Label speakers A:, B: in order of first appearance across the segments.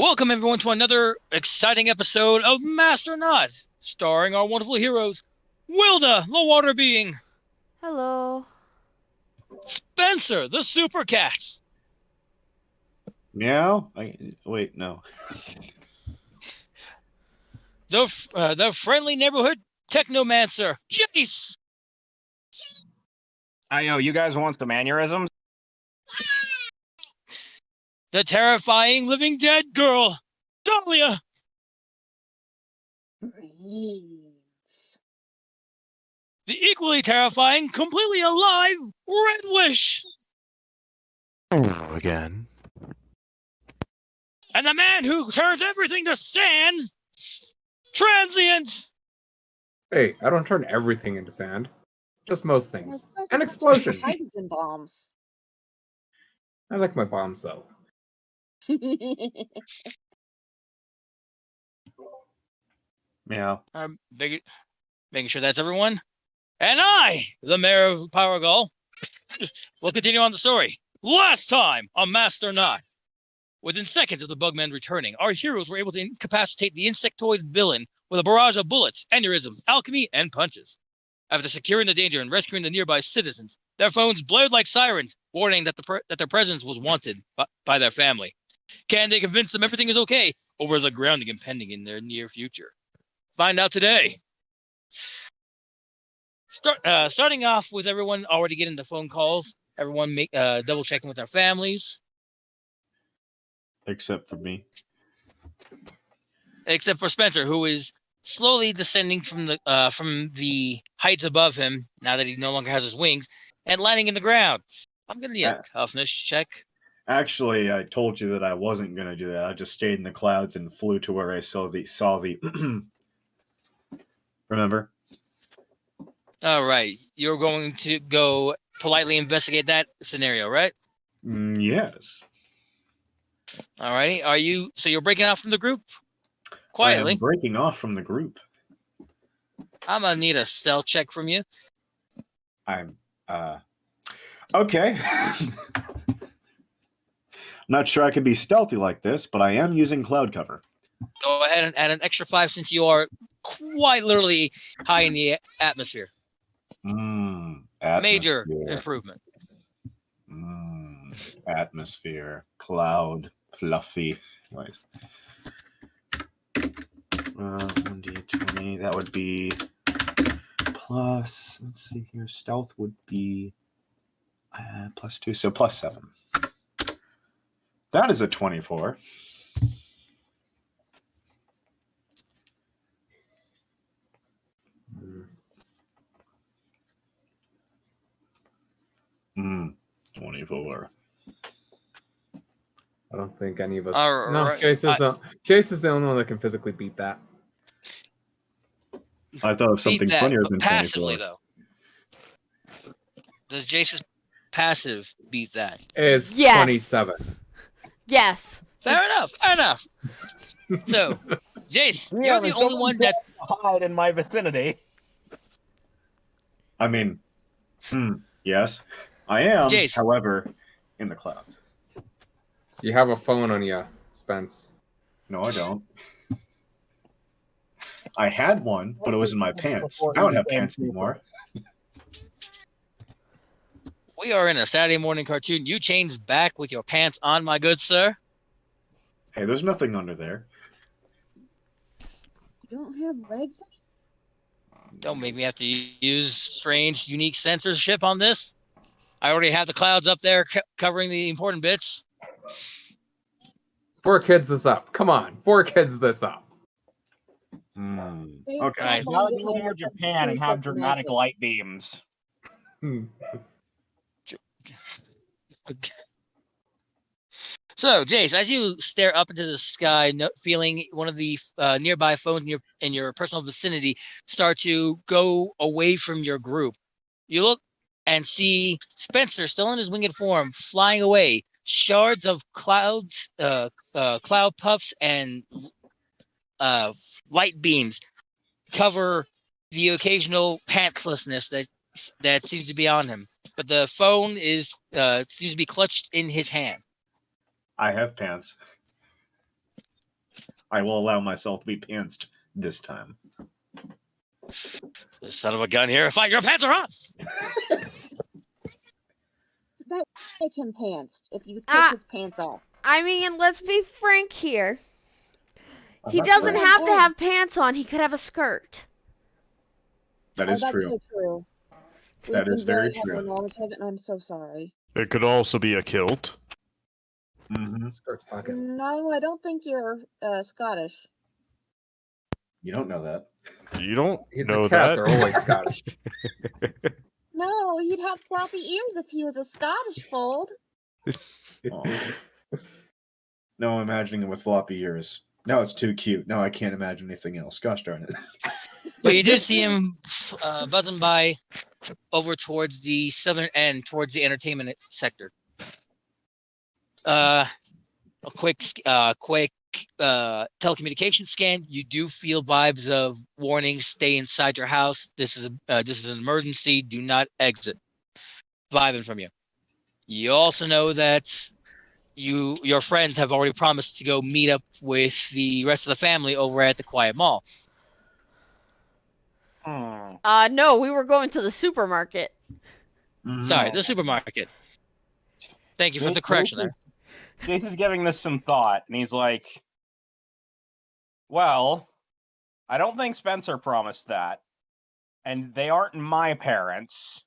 A: Welcome everyone to another exciting episode of Master Not, starring our wonderful heroes, Wilda, the water being,
B: Hello.
A: Spencer, the super cat,
C: Meow? Wait, no.
A: the friendly neighborhood technomancer, Jace,
D: Yo, you guys want some aneurysms?
A: the terrifying living dead girl, Dahlia, the equally terrifying, completely alive, Red Wish,
E: Hello again.
A: and the man who turns everything to sand, Transient.
F: Hey, I don't turn everything into sand. Just most things. And explosions.
G: Hydrogen bombs.
F: I like my bombs, though.
C: Meow.
A: Making sure that's everyone. And I, the mayor of Powergull, will continue on the story. Last time on Master Not. Within seconds of the Bugmen returning, our heroes were able to incapacitate the insectoid villain with a barrage of bullets, aneurysms, alchemy, and punches. After securing the danger and rescuing the nearby citizens, their phones blared like sirens, warning that their presence was wanted by their family. Can they convince them everything is okay, or is a grounding impending in their near future? Find out today. Starting off with everyone already getting the phone calls, everyone double checking with their families.
C: Except for me.
A: Except for Spencer, who is slowly descending from the heights above him, now that he no longer has his wings, and landing in the ground. I'm going to need a toughness check.
C: Actually, I told you that I wasn't going to do that. I just stayed in the clouds and flew to where I saw the Remember?
A: All right. You're going to go politely investigate that scenario, right?
C: Yes.
A: All righty. So you're breaking off from the group? Quietly.
C: I am breaking off from the group.
A: I'm going to need a stealth check from you.
C: I'm, okay. I'm not sure I can be stealthy like this, but I am using cloud cover.
A: Go ahead and add an extra 5 since you are quite literally high in the atmosphere. Major improvement.
C: Atmosphere, cloud, fluffy. Right. 1d20. That would be plus. Let's see here. Stealth would be plus 2, so plus 7. That is a 24. Hmm. 24.
F: I don't think any of us.
A: All
F: no,
A: right.
F: Chase is the only one that can physically beat that.
C: I thought of something funnier than
A: passively
C: 24.
A: though. Does Jace's passive beat that?
F: Is
B: Yes.
F: 27.
B: Yes.
A: Fair enough. So, Jace,
D: Yeah,
A: you're the only one that's
D: hide in my vicinity.
C: I mean, yes, I am.
A: Jace.
C: However, in the clouds.
F: You have a phone on you, Spence.
C: No, I don't. I had one, but it was in my pants. I don't have pants anymore.
A: We are in a Saturday morning cartoon. You changed back with your pants on, my good sir.
C: Hey, there's nothing under there.
G: You don't have legs?
A: Don't make me have to use strange, unique censorship on this. I already have the clouds up there covering the important bits.
F: 4 kids this up. Come on, 4 kids this up.
C: Okay.
D: Now you live in Japan and have dramatic light beams.
A: So, Jace, as you stare up into the sky, feeling one of the nearby phones in your personal vicinity start to go away from your group, you look and see Spencer still in his winged form, flying away. Shards of clouds, cloud puffs, and light beams cover the occasional pantslessness that seems to be on him. But the phone seems to be clutched in his hand.
C: I have pants. I will allow myself to be pantsed this time.
A: The son of a gun here. Fine, your pants are on.
G: That would make him pantsed if you
B: Ah.
G: take his pants off.
B: I mean, let's be frank here.
C: I'm
B: He
C: not
B: doesn't
C: sure.
B: have to have pants on. He could have a skirt.
C: That
G: Oh,
C: is
G: that's
C: true.
G: so true.
C: That
G: We've
C: is
G: been
C: very true.
G: heteronormative, and I'm so sorry.
E: It could also be a kilt.
C: Hmm
F: Skirt pocket.
G: No, I don't think you're Scottish.
C: You don't know that.
E: You don't
F: He's
E: know
F: a cat.
E: that.
F: They're always Scottish.
G: No, he'd have floppy ears if he was a Scottish fold.
C: Aw. No, I'm imagining him with floppy ears. No, it's too cute. No, I can't imagine anything else. Gosh darn it.
A: But you do see him buzzing by over towards the southern end, towards the entertainment sector. A quick telecommunication scan. You do feel vibes of warning: stay inside your house. This is an emergency. Do not exit. Vibing from you. You also know that your friends have already promised to go meet up with the rest of the family over at the Quiet Mall.
B: No, we were going to the supermarket.
C: Mhm.
A: Sorry, the supermarket. Thank you for the correction there.
D: Jason's giving this some thought, and he's like, well, I don't think Spencer promised that. And they aren't my parents.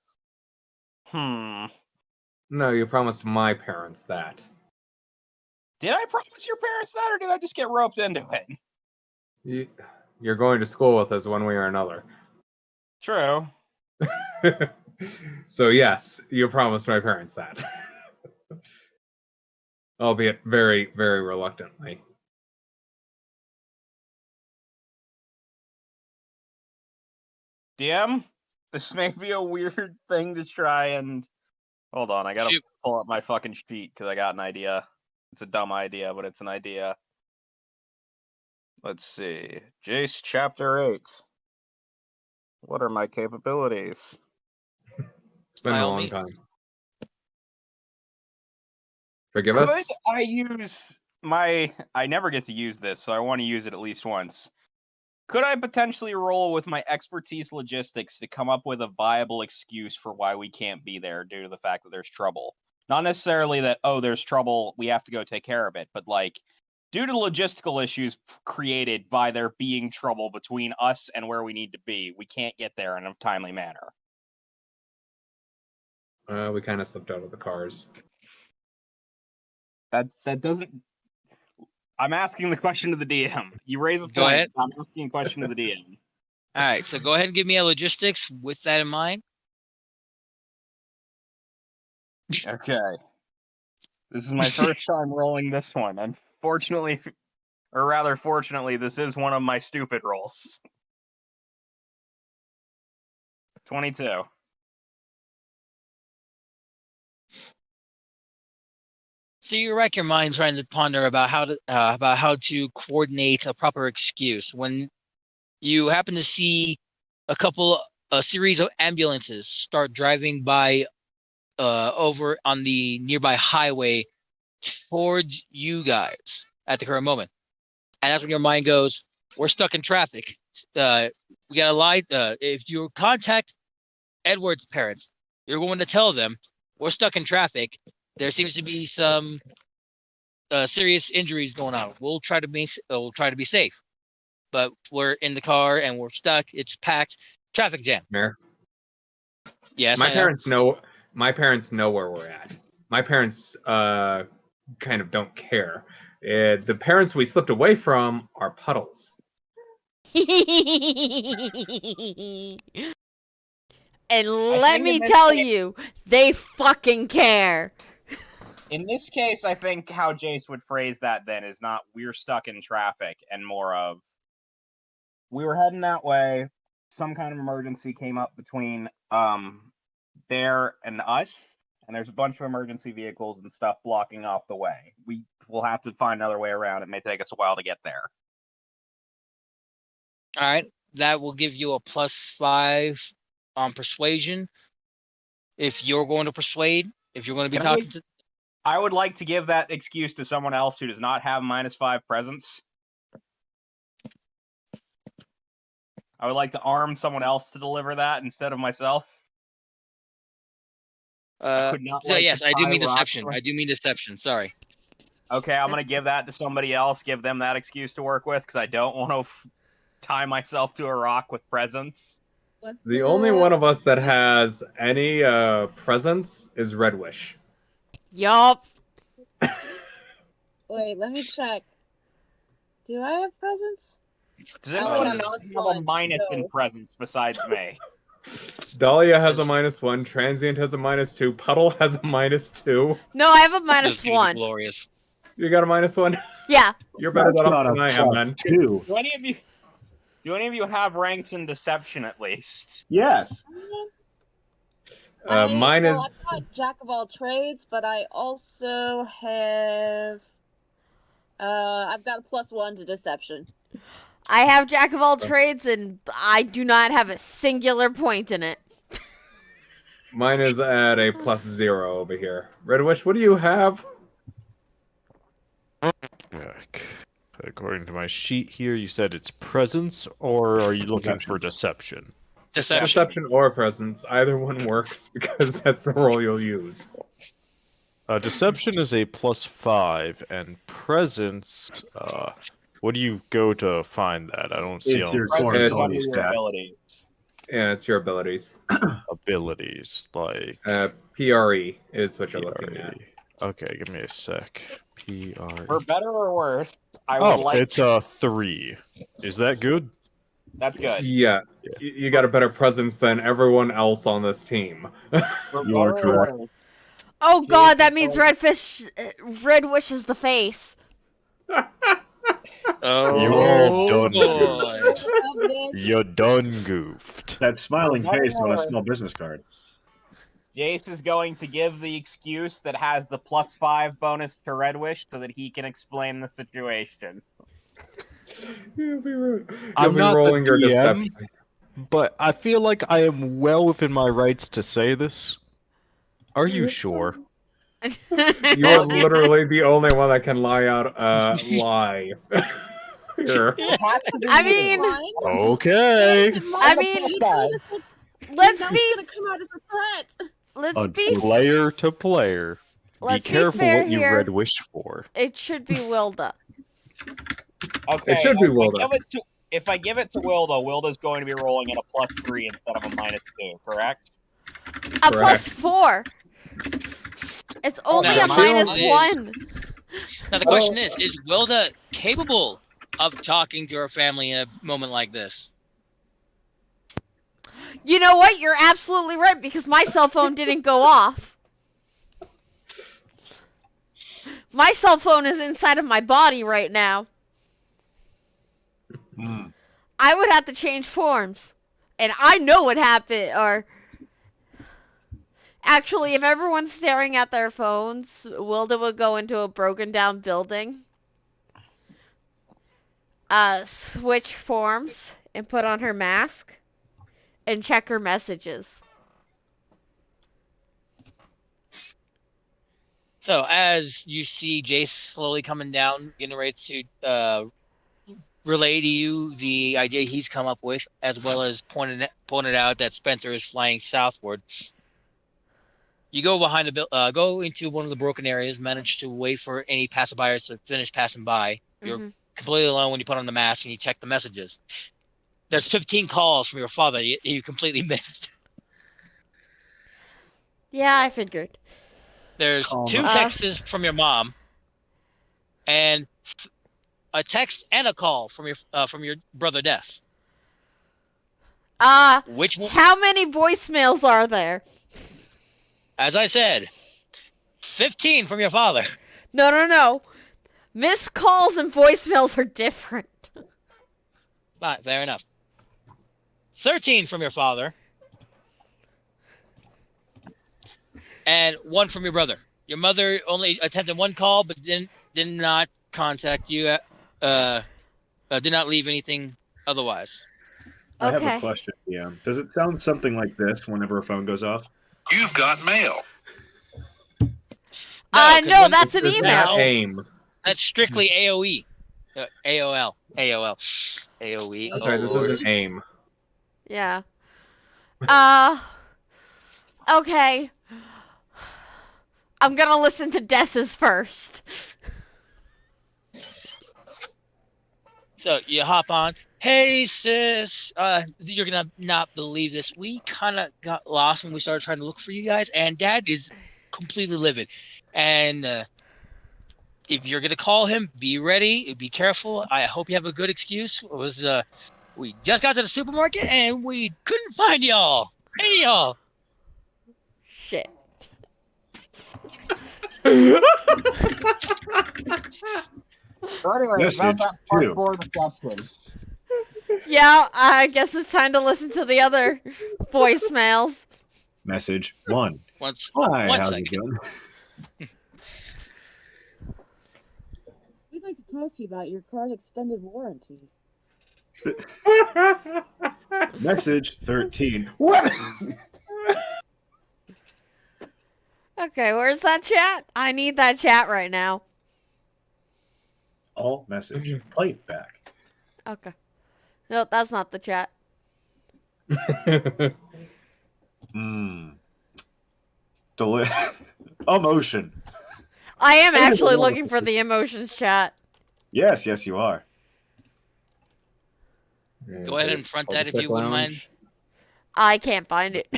F: No, you promised my parents that.
D: Did I promise your parents that, or did I just get roped into it?
F: You're going to school with us one way or another.
D: True.
F: So yes, you promised my parents that. Albeit very, very reluctantly.
D: DM, this may be a weird thing to try and... Hold on, I gotta
A: Shoot.
D: pull up my fucking sheet, because I got an idea. It's a dumb idea, but it's an idea. Let's see. Jace Chapter 8. What are my capabilities?
F: It's been
A: By
F: a
A: all
F: long
A: means.
F: time. Forgive
D: Could
F: us?
D: I use my... I never get to use this, so I want to use it at least once. Could I potentially roll with my expertise logistics to come up with a viable excuse for why we can't be there due to the fact that there's trouble? Not necessarily that, oh, there's trouble, we have to go take care of it, but like, due to logistical issues created by there being trouble between us and where we need to be, we can't get there in a timely manner.
F: We kind of slipped out of the cars.
D: That doesn't... I'm asking the question to the DM. You raise a
A: Go
D: point.
A: ahead.
D: I'm asking a question to the DM.
A: All right, so go ahead and give me a logistics with that in mind.
D: Okay. This is my first time rolling this one. Unfortunately, or rather fortunately, this is one of my stupid rolls. 22.
A: So you rack your mind trying to ponder about how to coordinate a proper excuse when you happen to see a series of ambulances start driving by over on the nearby highway towards you guys at the current moment. And that's when your mind goes, we're stuck in traffic. We got to lie. If you contact Edward's parents, you're going to tell them we're stuck in traffic. There seems to be some serious injuries going on. We'll try to be safe, but we're in the car and we're stuck. It's packed. Traffic jam.
F: Mayor,
A: Yes,
F: my
A: I know.
F: parents know. My parents know where we're at. My parents kind of don't care. The parents we slipped away from are puddles.
B: And let
D: think
B: me
D: in this
B: tell
D: case-
B: you, they fucking care.
D: In this case, I think how Jace would phrase that then is not we're stuck in traffic and more of we were heading that way. Some kind of emergency came up between there and us, and there's a bunch of emergency vehicles and stuff blocking off the way. We will have to find another way around. It may take us a while to get there.
A: All right, that will give you a +5 on persuasion. If you're going to persuade, if you're going to be
D: Can I
A: talking to,
D: I would like to give that excuse to someone else who does not have -5 presence. I would like to arm someone else to deliver that instead of myself. I could not
A: So
D: like
A: yes,
D: to
A: I do
D: tie
A: mean
D: rocks
A: deception.
D: to-
A: I do mean deception. Sorry.
D: Okay, I'm gonna give that to somebody else. Give them that excuse to work with because I don't want to tie myself to a rock with presents.
G: What's
F: The only one of us that has any presence is Red Wish.
B: Yup.
G: Wait, let me check. Do I have presents?
D: Does
G: I
D: anyone
G: have
D: else
G: just
D: have a
G: one,
D: minus in
G: so-
D: presents besides me?
F: Dahlia has a
A: Yes.
F: -1, Transient has a -2, Puddle has a -2.
B: No, I have a
A: This
B: minus
A: is gonna be
B: one.
A: glorious.
F: You got a -1?
B: Yeah.
F: You're better
C: That's
F: than
C: not
F: I am,
C: plus
F: then.
C: 2.
D: Do any of you have ranks in deception at least?
C: Yes.
F: Mine
G: well,
F: is.
G: I've got Jack of all trades, but I also have. I've got a +1 to deception.
B: I have Jack of all trades, and I do not have a singular point in it.
F: Mine is at a +0 over here. Red Wish, what do you have?
E: According to my sheet here, you said it's presence, or are you looking for deception?
A: Deception.
F: Deception or presence. Either one works because that's the role you'll use.
E: Deception is a +5, and presence. What do you go to find that? I don't see
C: It's
E: on
C: your
F: Presence
C: core
F: is
C: ability
D: Your
C: stat.
D: ability.
F: Yeah, it's your abilities.
E: abilities like
F: PRE is what you're looking at.
E: PRE. Okay, give me a sec. PRE.
D: For better or worse, I would
E: Oh,
D: like.
E: it's a 3. Is that good?
D: That's good.
F: Yeah, you got a better presence than everyone else on this team.
D: For
C: You are
D: better or
C: correct.
D: worse,
B: Oh God, that
D: Jesus
B: means
D: Christ.
B: Red Wish is the face.
A: Oh
E: You all done
A: boy.
E: goofed.
G: Of this,
E: You done goofed.
C: That smiling
D: For better
C: face
D: or
C: on a
D: worse.
C: small business card.
D: Jace is going to give the excuse that has the +5 bonus to Red Wish so that he can explain the situation.
F: You'll be
E: I'm not the
F: rolling your
E: DM.
F: deception.
E: But I feel like I am well within my rights to say this. Are you sure?
F: You are literally the only one that can lie out lie. Here.
D: It has to be
B: I
D: you.
B: mean,
G: fine.
E: Okay.
B: I mean,
G: You know this will-
B: let's
G: you know
B: be
G: it's gonna come out as a threat.
B: let's be
E: Player to player.
B: let's
E: be careful
B: fair
E: what you
B: here.
E: red wish for.
B: It should be Wilda.
D: Okay,
F: It should be
D: if I
F: Wilda.
D: give it to- If I give it to Wilda, Wilda's going to be rolling at a +3 instead of a -2, correct?
B: A
F: Correct.
B: +4. It's only
A: Now,
B: a
A: the
B: minus
A: question is-
B: one.
A: Now the question is Wilda capable of talking to her family in a moment like this?
B: You know what? You're absolutely right because my cell phone didn't go off. My cell phone is inside of my body right now.
C: Hmm.
B: I would have to change forms. And I know what happened. Or actually, if everyone's staring at their phones, Wilda would go into a broken down building, switch forms, and put on her mask, and check her messages.
A: So as you see Jace slowly coming down, getting ready to relay to you the idea he's come up with, as well as pointed out that Spencer is flying southward. You go behind go into one of the broken areas, manage to wait for any passerbyers to finish passing by. You're
B: Mhm.
A: completely alone when you put on the mask and you check the messages. There's 15 calls from your father you completely missed.
B: Yeah, I figured.
A: There's
C: Oh,
A: 2
C: no.
A: texts from your mom, and a text and a call from your brother Des. Which one?
B: How many voicemails are there?
A: As I said, 15 from your father.
B: No. Missed calls and voicemails are different.
A: Right, fair enough. 13 from your father. And 1 from your brother. Your mother only attempted 1 call, but did not contact you. Did not leave anything otherwise.
C: I have
B: Okay.
C: a question, DM. Does it sound something like this whenever a phone goes off?
H: You've got mail.
A: No, 'cause
B: No,
A: when-
B: that's an
F: This is
B: email.
A: now-
F: aim.
A: That's strictly AOE. AOL. AOE.
F: That's right, this
A: Lord.
F: isn't aim.
B: Yeah. Okay. I'm gonna listen to Dessa's first.
A: So you hop on. Hey sis, you're gonna not believe this. We kind of got lost when we started trying to look for you guys, and Dad is completely livid. And if you're gonna call him, be ready, be careful. I hope you have a good excuse. It was we just got to the supermarket and we couldn't find y'all. Any of y'all.
B: Shit.
D: So anyway,
C: Message
D: about that part
C: two.
D: 4 deception.
B: Yeah, I guess it's time to listen to the other voicemails.
C: Message 1.
A: Once
C: Hi,
A: One
C: how's
A: second.
C: it going?
G: We'd like to talk to you about your car's extended warranty.
C: Message 13. What?
B: Okay, where's that chat? I need that chat right now.
C: All message. Plate back.
B: Okay. No, that's not the chat.
C: Emotion.
B: I am actually looking for the emotions chat.
C: Yes, you are.
A: Go ahead and front that if you wouldn't mind.
B: I can't find it.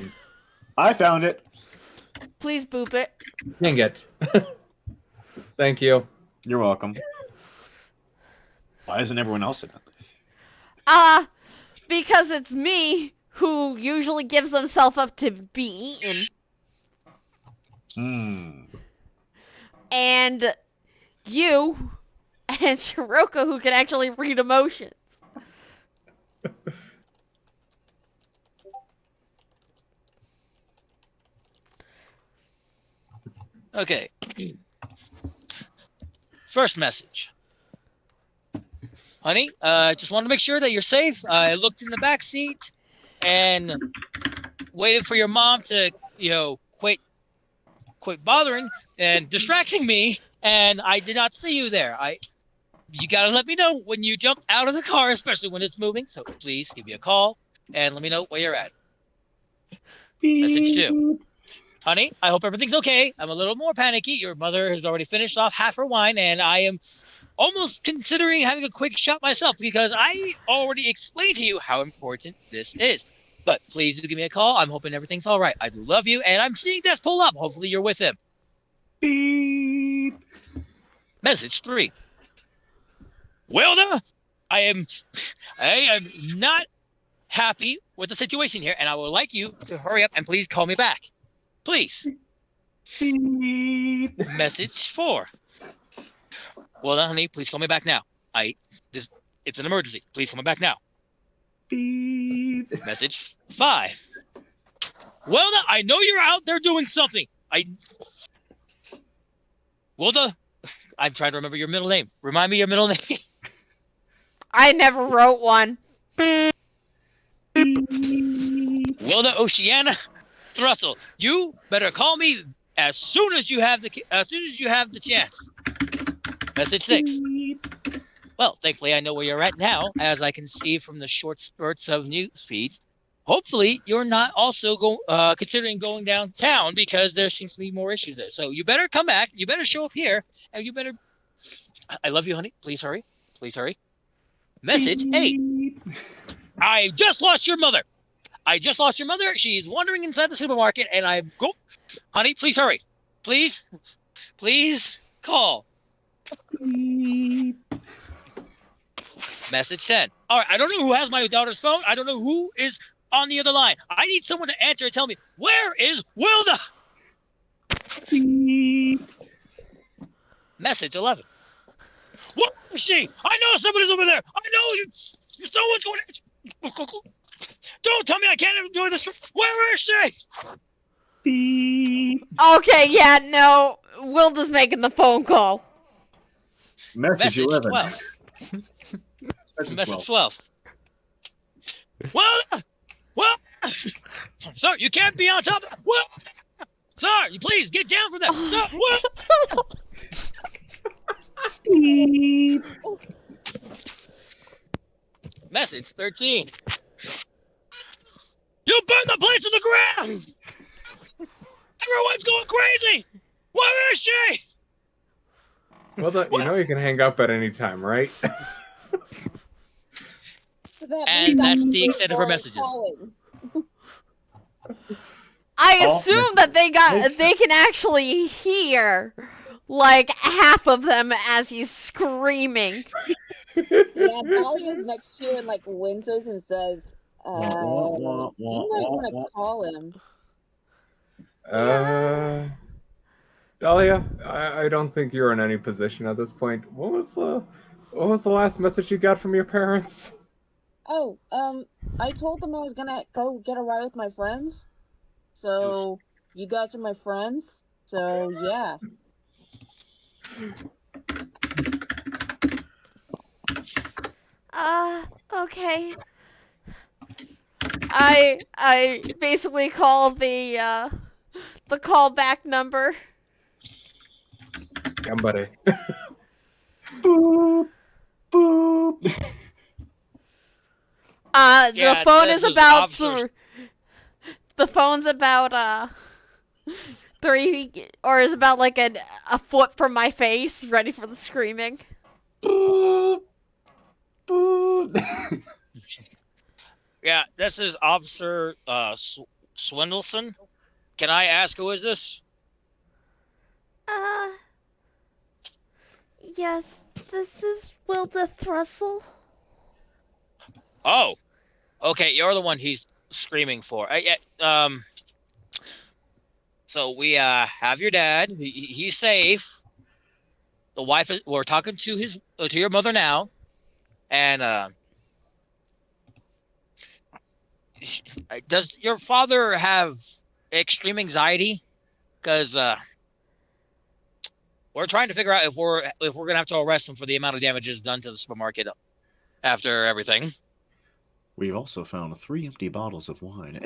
C: I found it.
B: Please boop it.
F: Dang it. Thank you.
C: You're welcome. Why isn't everyone else in it?
B: Because it's me who usually gives himself up to be eaten. And you and Shiroka who can actually read emotions.
A: Okay. First message. Honey, just want to make sure that you're safe. I looked in the back seat and waited for your mom to, quit bothering and distracting me, and I did not see you there. You gotta let me know when you jumped out of the car, especially when it's moving. So please give me a call and let me know where you're at. Message 2. Honey, I hope everything's okay. I'm a little more panicky. Your mother has already finished off half her wine, and I am almost considering having a quick shot myself because I already explained to you how important this is. But please do give me a call. I'm hoping everything's all right. I do love you, and I'm seeing Death pull up. Hopefully you're with him.
C: Beep.
A: Message 3. Wilda, I am not happy with the situation here, and I would like you to hurry up and please call me back. Please.
C: Beep.
A: Message 4. Well done, honey. Please call me back now. It's an emergency. Please call me back now.
C: Beep.
A: Message 5. Wilda, I know you're out there doing something. Wilda, I'm trying to remember your middle name. Remind me your middle name.
B: I never wrote one.
A: Wilda Oceana Thrussell, you better call me as soon as you have the chance. Message 6. Well, thankfully I know where you're at now, as I can see from the short spurts of news feeds. Hopefully you're not also considering going downtown because there seems to be more issues there. So you better come back, you better show up here, and you better... I love you, honey. Please hurry. Please hurry. Message 8. I just lost your mother. She's wandering inside the supermarket, and honey, please hurry. Please call. Message 10. All right, I don't know who has my daughter's phone. I don't know who is on the other line. I need someone to answer and tell me, where is Wilda? Message 11. What is she? I know somebody's over there. I know you. Someone's going to... Don't tell me I can't do this. Where is she?
C: Beep.
B: Okay, yeah, no. Wilda's making the phone call.
C: Message 11.
A: 12. Message 12. Well, sir, you can't be on top of that. Well, sir, you please get down from that. Sir, well.
C: Beep.
A: Message 13. face to the ground! Everyone's going crazy! Where is she?
F: Well, you can hang up at any time, right?
A: And that's the extent of her messages.
B: I
C: Oh,
B: assume that they can actually hear like half of them as he's screaming.
G: Yeah, Dahlia's next to you and like winces and says, you might want to call him.
F: Dahlia, I don't think you're in any position at this point. What was the last message you got from your parents?
G: Oh, I told them I was gonna go get a ride with my friends. So, you guys are my friends. So, yeah.
B: Okay. I basically call the callback number.
F: Somebody.
C: Boop, boop.
B: The phone is
A: this is
B: about
A: officers.
B: the phone's about 3 or is about like a foot from my face, ready for the screaming.
C: Boop, boop.
A: Yeah, this is Officer Swindleson. Can I ask who is this?
B: Yes, this is Wilda Thrussell.
A: Oh, okay, you're the one he's screaming for. So we have your dad. He's safe. The wife is. We're talking to your mother now, and does your father have extreme anxiety? Because we're trying to figure out if we're gonna have to arrest him for the amount of damages done to the supermarket after everything.
C: We've also found 3 empty bottles of wine.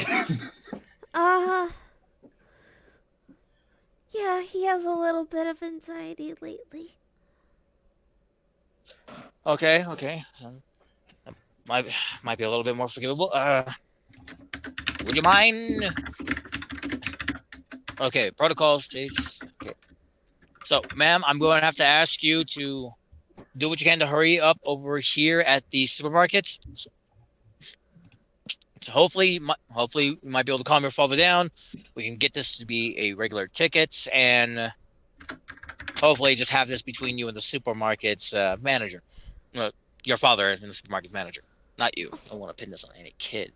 B: Yeah, he has a little bit of anxiety lately.
A: Okay. So, might be a little bit more forgivable. Would you mind? Okay, protocol states. Okay. So, ma'am, I'm going to have to ask you to do what you can to hurry up over here at the supermarkets. So hopefully, we might be able to calm your father down. We can get this to be a regular ticket, and hopefully just have this between you and the supermarket's manager. Your father and the supermarket's manager, not you. I don't want to pin this on any kid.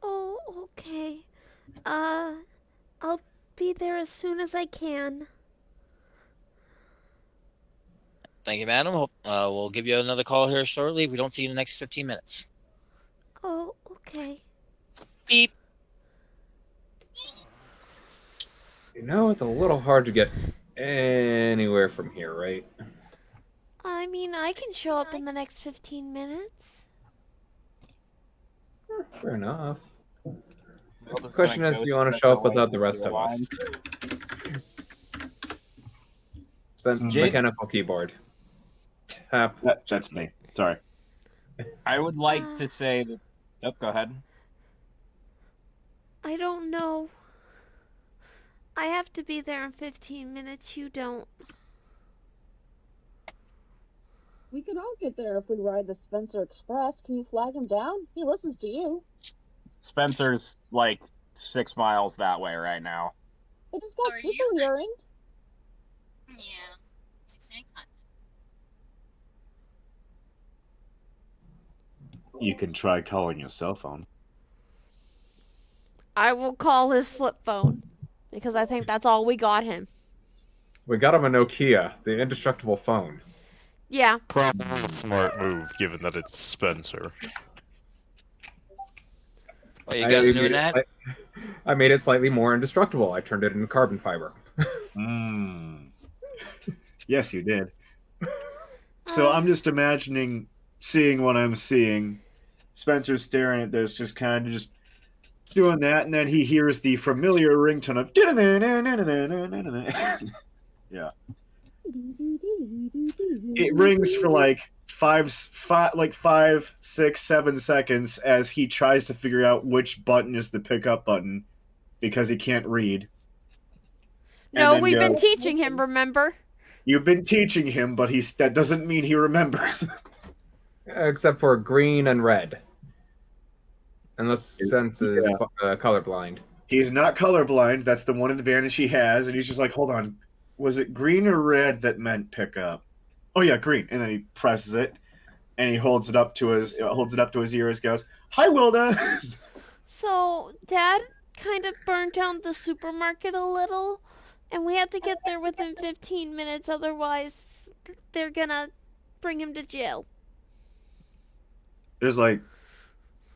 B: Oh, okay. I'll be there as soon as I can.
A: Thank you, madam. We'll give you another call here shortly if we don't see you in the next 15 minutes.
B: Oh, okay.
A: Beep.
F: It's a little hard to get anywhere from here, right?
B: I mean, I can show up in the next 15 minutes.
F: Fair enough. The question is, do you want to show up without the rest of us? Spence, mechanical keyboard. Tap.
C: That's me. Sorry.
D: I would like to say that. Oh, go ahead.
B: I don't know. I have to be there in 15 minutes. You don't.
G: We could all get there if we ride the Spencer Express. Can you flag him down? He listens to you.
D: Spencer's like 6 miles that way right now.
G: But he's got super hearing.
H: Yeah.
C: You can try calling your cell phone.
B: I will call his flip phone because I think that's all we got him.
F: We got him a Nokia, the indestructible phone.
B: Yeah.
E: Probably a smart move, given that it's Spencer.
A: Are you guys doing that?
F: I made it slightly more indestructible. I turned it into carbon fiber.
C: Yes, you did. So I'm just imagining seeing what I'm seeing. Spencer's staring at this, just kind of just doing that, and then he hears the familiar ringtone of yeah. It rings for like like 5, 6, 7 seconds as he tries to figure out which button is the pickup button because he can't read. And
B: No,
C: then
B: we've been
C: go,
B: teaching him, remember?
C: You've been teaching him, but that doesn't mean he remembers.
F: Except for green and red. Unless Sense is colorblind.
C: He's not colorblind. That's the one advantage he has, and he's just like, hold on, was it green or red that meant pickup? Oh yeah, green. And then he presses it, and he holds it up to his ears. Goes, "Hi, Wilda."
B: So, Dad kind of burned down the supermarket a little, and we have to get there within 15 minutes, otherwise they're gonna bring him to jail.
C: There's like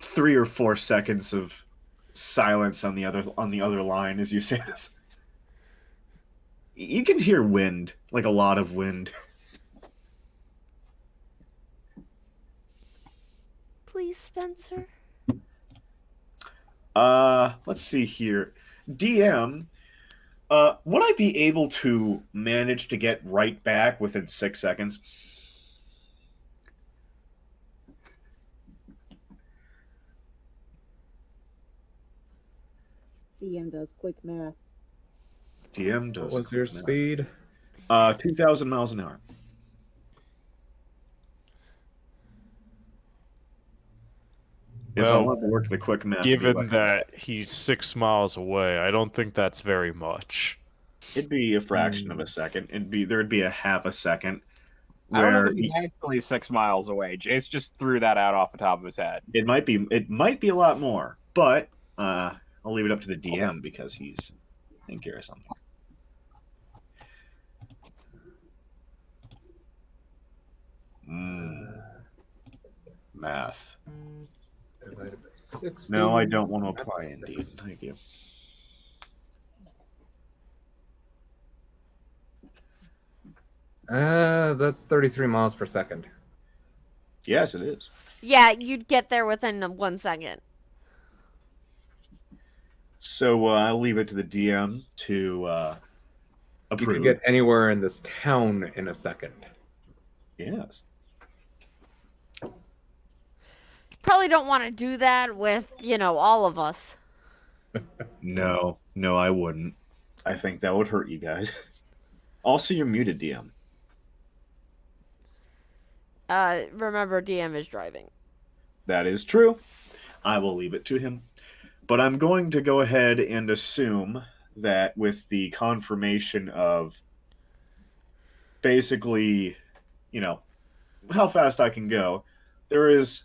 C: 3 or 4 seconds of silence on the other line as you say this. You can hear wind, like a lot of wind.
B: Please, Spencer.
C: Let's see here. DM, would I be able to manage to get right back within 6 seconds?
G: DM does quick math.
C: DM does.
F: What was your speed?
C: 2,000 miles an hour. If I
E: Well,
C: want to work the quick math,
E: Given that he's 6 miles away, I don't think that's very much.
C: it'd be a fraction of a second. There'd be a half a second
D: I don't know
C: where
D: if he's actually 6 miles away. Jace just threw that out off the top of his head.
C: it might be a lot more, but I'll leave it up to the DM because he's thinking or something. Math.
F: Divided by 60.
C: No, I don't want to apply
F: That's
C: Indeed.
F: 6.
C: Thank you.
F: That's 33 miles per second.
C: Yes, it is.
B: Yeah, you'd get there within 1 second.
C: So I'll leave it to the DM to
F: You
C: approve.
F: could get anywhere in this town in a second.
C: Yes.
B: Probably don't want to do that with, all of us.
C: No, I wouldn't. I think that would hurt you guys. Also, you're muted, DM.
B: Remember, DM is driving.
C: That is true. I will leave it to him. But I'm going to go ahead and assume that with the confirmation of basically, how fast I can go, there is,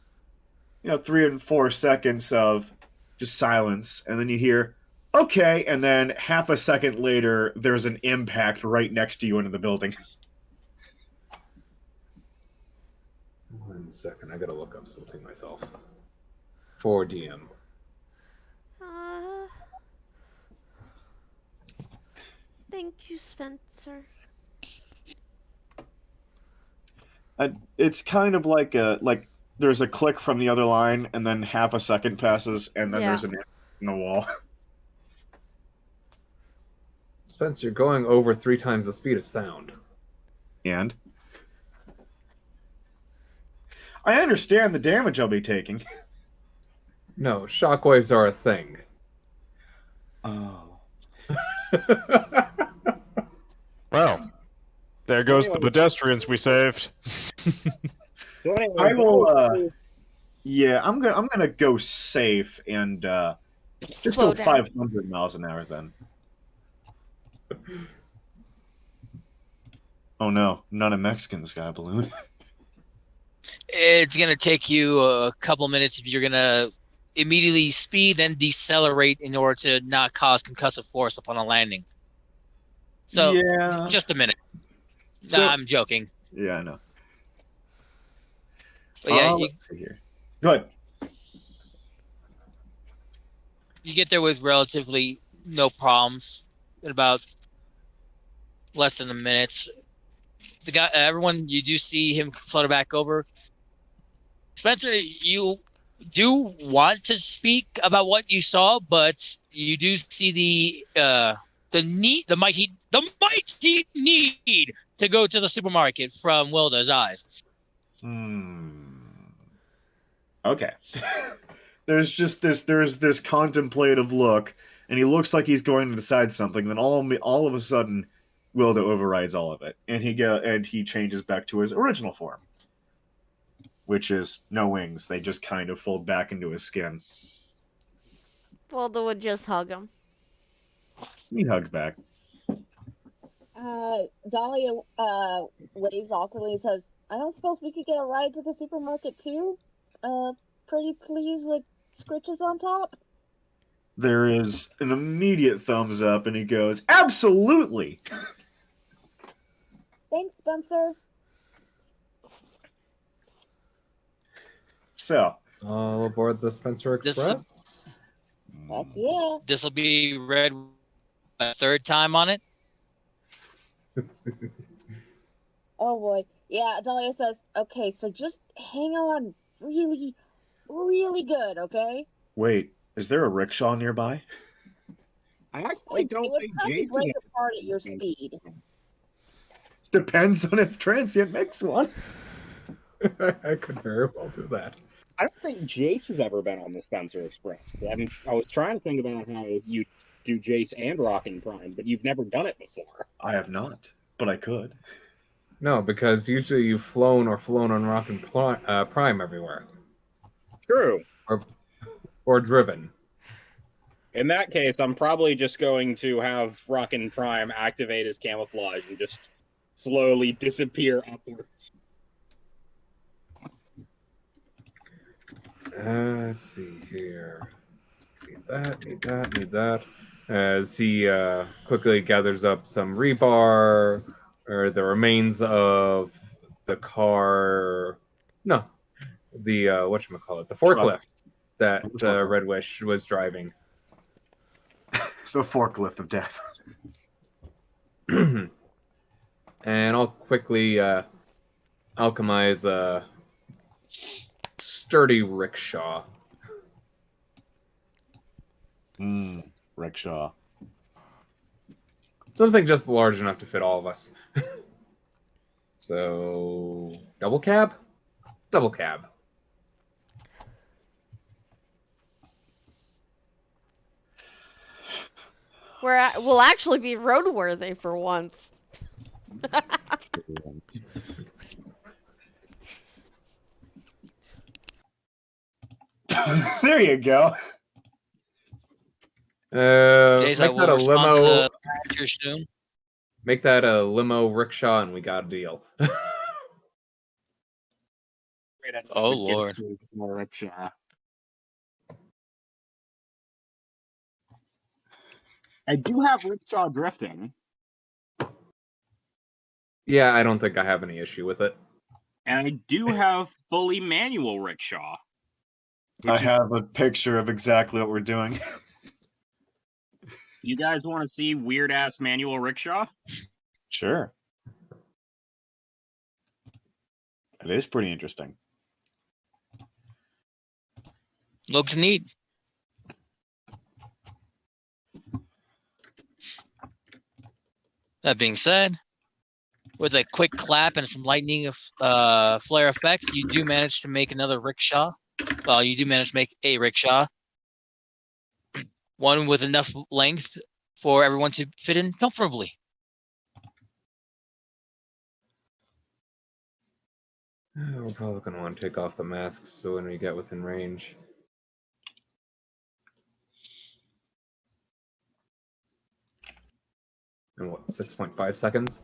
C: 3 and 4 seconds of just silence, and then you hear, okay, and then half a second later, there's an impact right next to you into the building.
F: 1 second, I gotta look up something myself. For DM.
B: Thank you, Spencer.
C: It's kind of like there's a click from the other line, and then half a second passes, and then there's an impact in the wall.
F: Spence, you're going over 3 times the speed of sound.
C: And I understand the damage I'll be taking.
F: No, shockwaves are a thing.
C: Oh.
E: Well, there goes the pedestrians we saved.
C: I will. Yeah, I'm gonna go safe and just
B: Slow
C: go
B: down.
C: 500 miles an hour then. Oh no, not a Mexican sky balloon.
A: It's gonna take you a couple minutes if you're gonna immediately speed then decelerate in order to not cause concussive force upon a landing. So
C: yeah,
A: just a minute.
C: So-
A: Nah, I'm joking.
C: yeah, I know.
A: But yeah,
C: Let's see here. Good.
A: you get there with relatively no problems in about less than a minute. The guy, everyone, you do see him flutter back over. Spencer, you do want to speak about what you saw, but you do see the mighty need to go to the supermarket from Wilda's eyes.
C: Okay. There's this contemplative look, and he looks like he's going to decide something. Then all of a sudden, Wilda overrides all of it, and he changes back to his original form, which is no wings. They just kind of fold back into his skin.
B: Waldo would just hug him.
C: He hugs back.
G: Dahlia waves awkwardly and says, I don't suppose we could get a ride to the supermarket too? Pretty please with scritches on top?
C: There is an immediate thumbs up, and he goes, "Absolutely!"
G: Thanks, Spencer.
C: So,
F: All aboard the Spencer
A: This-
F: Express.
G: Heck yeah.
A: This will be read a third time on it.
G: Oh boy. Yeah, Dahlia says, okay, so just hang on really, really good, okay?
C: wait, is there a rickshaw nearby?
D: I actually
G: It
D: don't
G: would
D: think
G: probably
D: Jason.
G: break apart at your speed.
C: Depends on if Transient makes one.
F: I could very well do that.
I: I don't think Jace has ever been on the Spencer Express. I was trying to think about how you do Jace and Rockin' Prime, but you've never done it before.
C: I have not, but I could.
F: No, because usually you've flown on Rockin' Prime everywhere.
I: True.
F: Or driven.
I: In that case, I'm probably just going to have Rockin' Prime activate his camouflage and just slowly disappear upwards.
F: Let's see here. Need that. As he quickly gathers up some rebar, or the remains of the car. No, the whatchamacallit, the forklift that Red Wish was driving.
C: The forklift of death.
F: And I'll quickly alchemize a sturdy rickshaw.
C: Rickshaw.
F: Something just large enough to fit all of us. So, double cab? Double cab.
B: We'll actually be roadworthy for once.
C: There you go.
A: Jason, I
F: Make that
A: will
F: a
A: respond to
F: limo.
A: the picture soon.
F: Make that a limo rickshaw, and we got a deal.
A: Oh, Lord.
I: I do have rickshaw drifting,
F: Yeah, I don't think I have any issue with it.
I: and I do have fully manual rickshaw.
C: I have a picture of exactly what we're doing.
I: You guys want to see weird ass manual rickshaw?
C: Sure. It is pretty interesting.
A: Looks neat. That being said, with a quick clap and some lightning flare effects, you do manage to make another rickshaw. Well, you do manage to make a rickshaw. One with enough length for everyone to fit in comfortably.
F: We're probably going to want to take off the masks so when we get within range. In what, 6.5 seconds?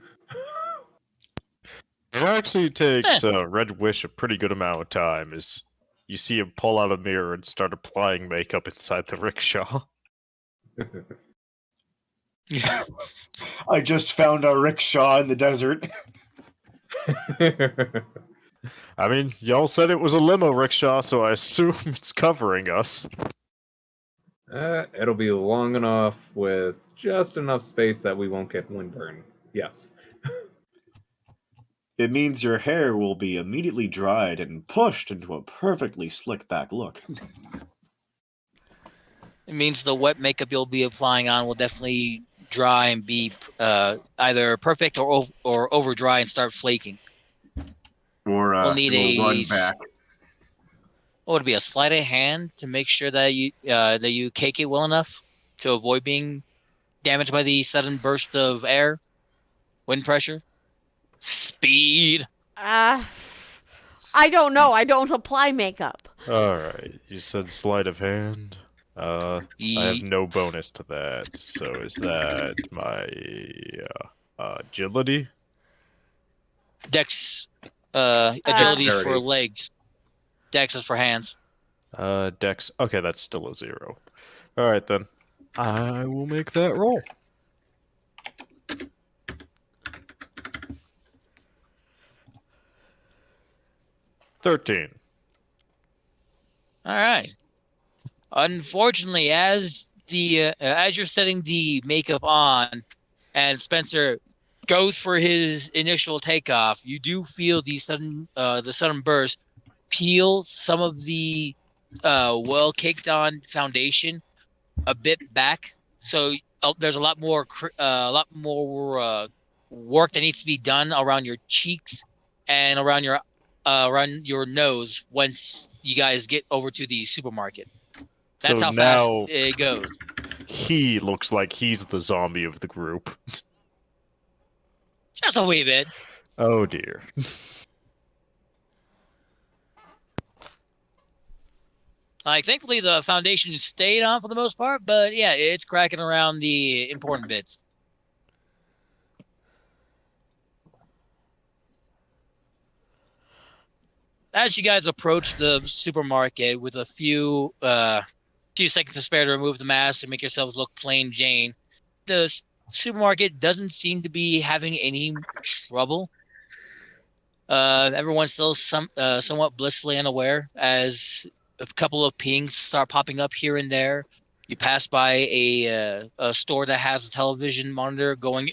E: It actually takes Red Wish a pretty good amount of time as you see him pull out a mirror and start applying makeup inside the rickshaw.
C: I just found a rickshaw in the desert.
E: I mean, y'all said it was a limo rickshaw, so I assume it's covering us.
F: It'll be long enough with just enough space that we won't get windburn. Yes.
C: It means your hair will be immediately dried and pushed into a perfectly slick back look.
A: It means the wet makeup you'll be applying on will definitely dry and be either perfect or over dry and start flaking.
C: Well, or
A: We'll need
C: we'll run
A: a
C: back.
A: What would it be, a sleight of hand to make sure that you cake it well enough to avoid being damaged by the sudden burst of air, wind pressure, speed.
B: I don't know. I don't apply makeup.
E: Alright, you said sleight of hand. I have no bonus to that, so is that my agility?
A: Dex, agility is for
F: Dexterity.
A: legs. Dex is for hands.
E: Dex. Okay, that's still a 0. Alright then. I will make that roll. $13.
A: All right. Unfortunately, as you're setting the makeup on, and Spencer goes for his initial takeoff, you do feel the sudden burst peel some of the well caked on foundation a bit back. So there's a lot more work that needs to be done around your cheeks and around your nose once you guys get over to the supermarket. That's
E: So
A: how fast
E: now
A: it goes.
E: he looks like he's the zombie of the group.
A: Just a wee bit.
E: Oh dear.
A: Like, thankfully, the foundation stayed on for the most part, but yeah, it's cracking around the important bits. As you guys approach the supermarket with a few seconds to spare to remove the mask and make yourselves look plain Jane, the supermarket doesn't seem to be having any trouble. Everyone's still somewhat blissfully unaware as a couple of pings start popping up here and there. You pass by a store that has a television monitor going,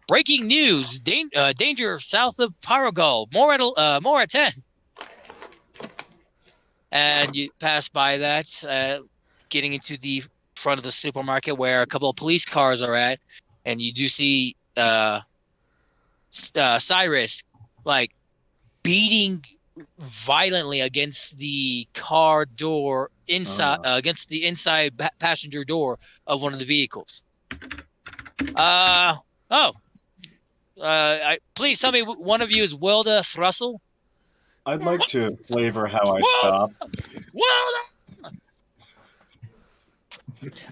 A: breaking news, danger south of Paragal, more at 10. And you pass by that, getting into the front of the supermarket where a couple of police cars are at, and you do see Cyrus like beating violently against the car door inside, against the inside passenger door of one of the vehicles. Please tell me one of you is Wilda Thrussell.
C: I'd like to flavor how I stop.
A: Wilda!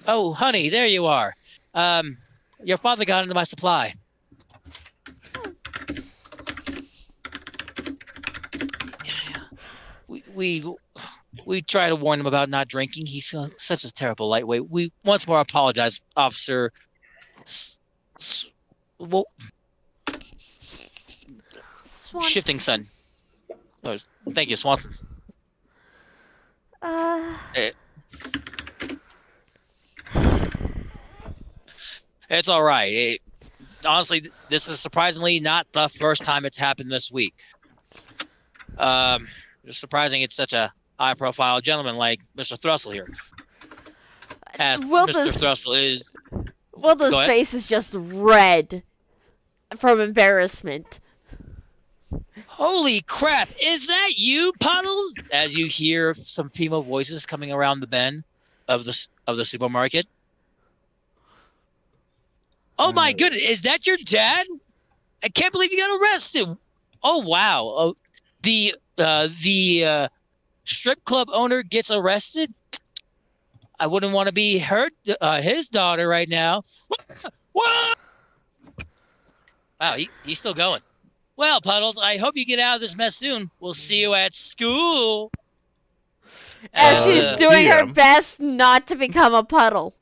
A: Oh, honey, there you are. Your father got into my supply. We try to warn him about not drinking. He's such a terrible lightweight. We once more apologize, Officer. Shifting Sun. Oh, thank you, Swanson. It's all right. Honestly, this is surprisingly not the first time it's happened this week. It's surprising it's such a high-profile gentleman like Mr. Thrussell here. As Mr. Thrussell is...
B: Wilda's face is just red from embarrassment.
A: Holy crap! Is that you, Puddles? As you hear some female voices coming around the bend of the supermarket. Oh my goodness! Is that your dad? I can't believe you got arrested. Oh wow! The strip club owner gets arrested. I wouldn't want to be his daughter right now. What? Wow, he's still going. Well, Puddles, I hope you get out of this mess soon. We'll see you at school.
B: As she's doing her best not to become a puddle.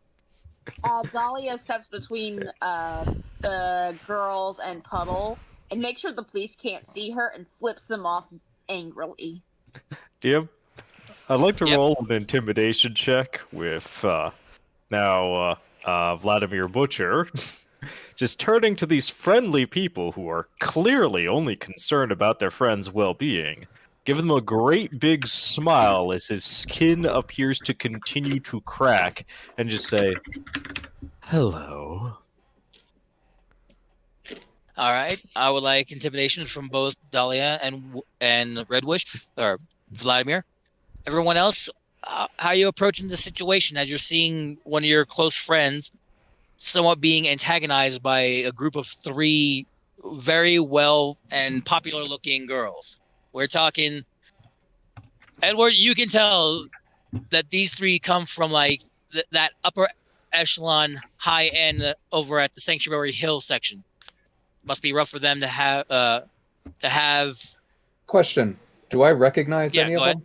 G: Dahlia steps between the girls and Puddle and makes sure the police can't see her and flips them off angrily.
E: Yep. I'd like to roll an intimidation check with Vladimir Butcher. Just turning to these friendly people who are clearly only concerned about their friends' well-being, give them a great big smile as his skin appears to continue to crack, and just say, "Hello."
A: All right. I would like intimidation from both Dahlia and Red Wish or Vladimir. Everyone else, how are you approaching the situation as you're seeing one of your close friends somewhat being antagonized by a group of 3 very well and popular looking girls? We're talking, Edward, you can tell that these 3 come from like that upper echelon high end over at the Sanctuary Hill section. Must be rough for them to have.
F: Question: do I recognize
A: Yeah,
F: any
A: go
F: of
A: ahead.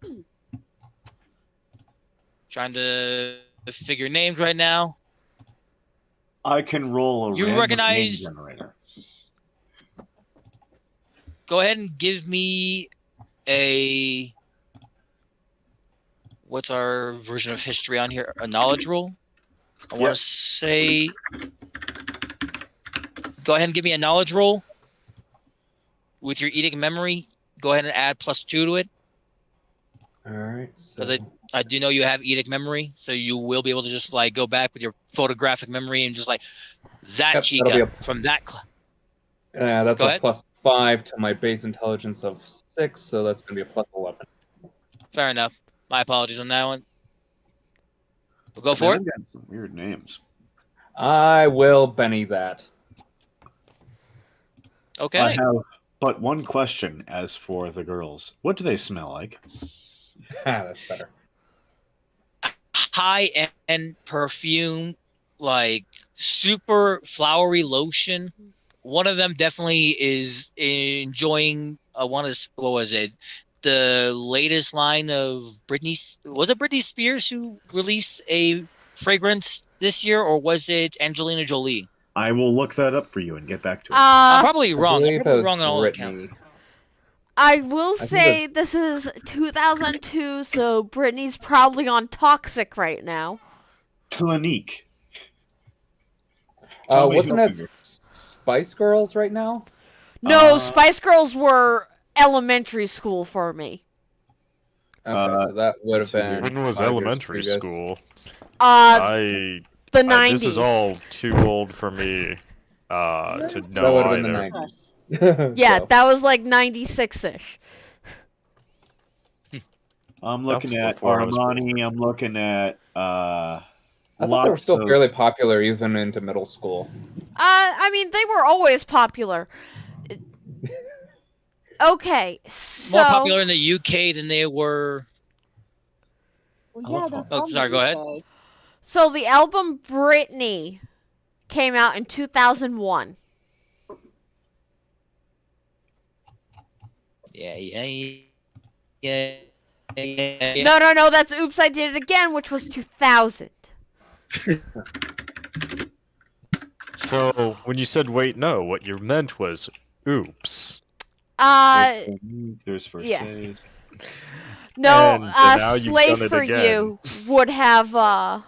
F: them?
A: Trying to figure names right now.
C: I can roll a
A: You
C: random
A: recognize-
C: name generator.
A: Go ahead and give me a. What's our version of history on here? A knowledge roll? I want
C: Yep.
A: to say. Go ahead and give me a knowledge roll. With your Edict memory, go ahead and add +2 to it.
F: All right. So
A: Because I do know you have Edict memory, so you will be able to just like go back with your photographic memory and just like that
F: Yep,
A: chica
F: that'll be
A: from that.
F: yeah, that's
A: Go
F: a
A: ahead.
F: +5 to my base intelligence of 6, so that's gonna be a +11.
A: Fair enough. My apologies on that one. We'll go
C: Man,
A: for it.
C: I've got some weird names.
F: I will Benny that.
A: Okay.
C: I have but one question as for the girls. What do they smell like?
F: That's better.
A: High-end perfume, like super flowery lotion. One of them definitely is enjoying what was it? The latest line of was it Britney Spears who released a fragrance this year, or was it Angelina Jolie?
C: I will look that up for you and get back to it.
A: I'm probably wrong. I'm
F: believe it
A: probably
F: was
A: wrong on all accounts.
F: Britney.
B: I will
F: think
B: say this is 2002, so Britney's probably on Toxic right now.
C: Clinique. Tell me
F: Wasn't
C: how
F: it Spice Girls right now?
B: No, Spice Girls were elementary school for me.
F: Okay, so that would have
C: let's see here.
F: been
E: When was
F: 5 years
E: elementary
F: previous.
E: school?
B: The 90s.
E: This is all too old for me to
F: That
E: know
F: would have been the
E: either.
F: 90s.
B: Yeah,
F: So,
B: that was like 96-ish.
C: I'm
E: That
C: looking
E: was
C: at
E: before I was
C: Armani. I'm looking at
F: I thought they were still fairly popular even into middle school.
B: I mean, they were always popular. Okay, so
A: More popular in the UK than they were.
G: Well,
C: I
G: yeah,
C: love
G: they're
C: Hong
A: Oh,
G: from
A: sorry,
G: the
A: go ahead.
G: UK.
B: So the album Britney came out in 2001.
A: Yeah.
B: No, that's Oops, I Did It Again, which was 2000.
E: So when you said wait no, what you meant was oops.
C: There's for
B: yeah.
C: save.
B: No,
E: And now you've
B: Slave
E: done it
B: for
E: again.
B: You would have I'm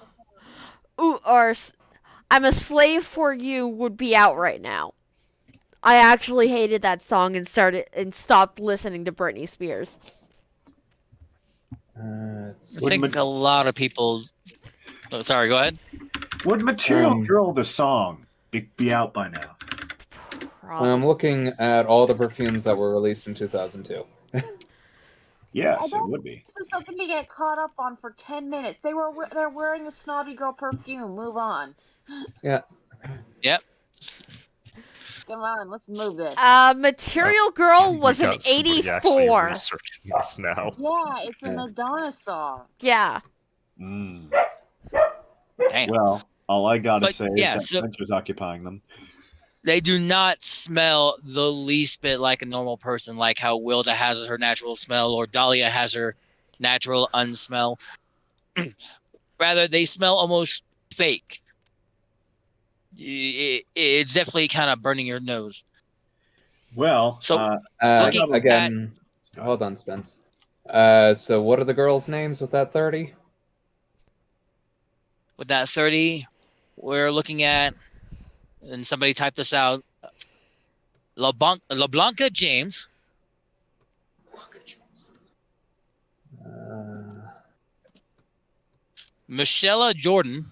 B: a Slave for You would be out right now. I actually hated that song and stopped listening to Britney Spears.
A: I think a lot of people. Oh, sorry, go ahead.
C: Would Material Girl the song be out by now?
F: I'm looking at all the perfumes that were released in 2002.
C: Yes, it would be.
G: This is something to get caught up on for 10 minutes. They're wearing a snobby girl perfume. Move on.
F: Yeah.
A: Yep.
G: Come on, let's move this.
B: Material Girl was
E: We
B: in
E: got somebody actually
B: 84.
E: researching this now.
G: Yeah, it's an Adonis song.
B: Yeah.
A: Damn.
C: Well, all I gotta
A: But,
C: say
A: yeah,
C: is that
A: so-
C: Venture's occupying them.
A: They do not smell the least bit like a normal person, like how Wilda has her natural smell or Dahlia has her natural unsmell. Rather, they smell almost fake. It's definitely kind of burning your nose.
C: Well,
A: So, looking
F: again, hold on, Spence. So what are the girls' names with that 30?
A: With that 30, we're looking at, and somebody typed this out, LeBlanca James, Michelle Jordan,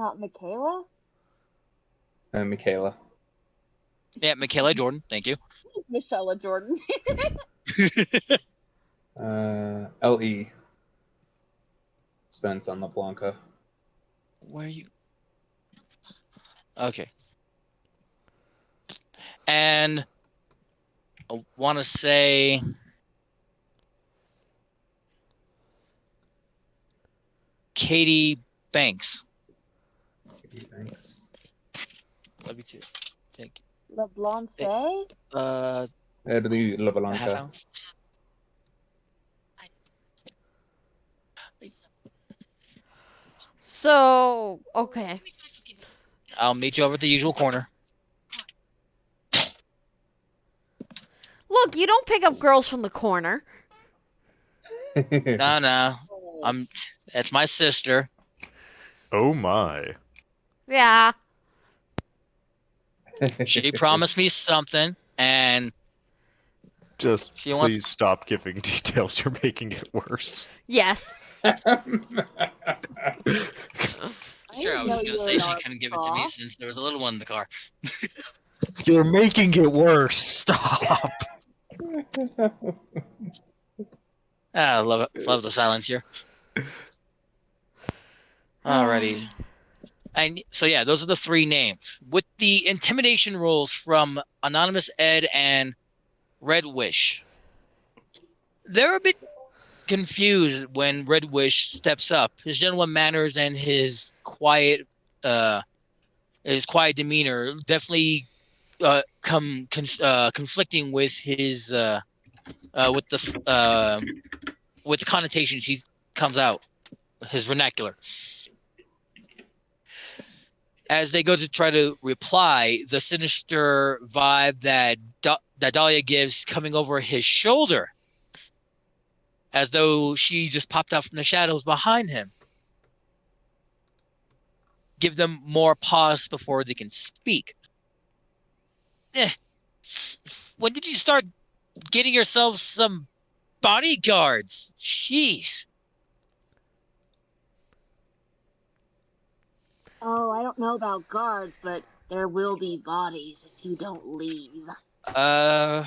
G: Not Michaela?
F: Michaela.
A: Yeah, Michaela Jordan. Thank you.
G: Michelle Jordan.
F: L.E. Spence on LeBlanca.
A: Where are you? Okay. And I want to say Katie Banks.
F: Thanks.
A: Love you too. Thank you.
G: LeBlanc?
F: Eddie
A: A half
F: LeBlanca.
A: ounce.
B: So, okay.
A: I'll meet you over at the usual corner.
B: Look, you don't pick up girls from the corner.
A: No. That's my sister.
E: Oh my.
B: Yeah.
A: She promised me something, and
E: Just
A: She wants-
E: please stop giving details. You're making it worse.
B: Yes.
A: sure, I
G: didn't
A: was
G: know
A: gonna
G: you
A: say
G: were
A: she
G: an
A: couldn't give it to me
G: Arkansas.
A: since there was a little one in the car.
E: You're making it worse. Stop.
A: I love it. Love the silence here. Alrighty. And so yeah, those are the three names. With the intimidation rolls from Anonymous Ed and Red Wish. They're a bit confused when Red Wish steps up. His gentleman manners and his quiet demeanor definitely conflicting with his with the connotations he comes out, his vernacular. As they go to try to reply, the sinister vibe that Dahlia gives coming over his shoulder, as though she just popped out from the shadows behind him, give them more pause before they can speak. When did you start getting yourself some bodyguards? Jeez.
G: Oh, I don't know about guards, but there will be bodies if you don't leave.
A: I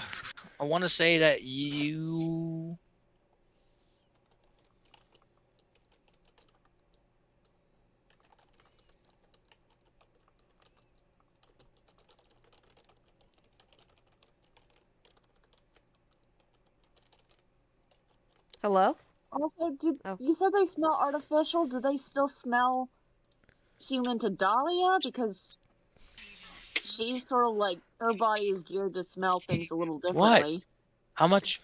A: want to say that you...
B: Hello?
G: Also, did
B: Oh.
G: you said they smell artificial? Do they still smell human to Dahlia? Because she's sort of like, her body is geared to smell things a little differently.
A: How much?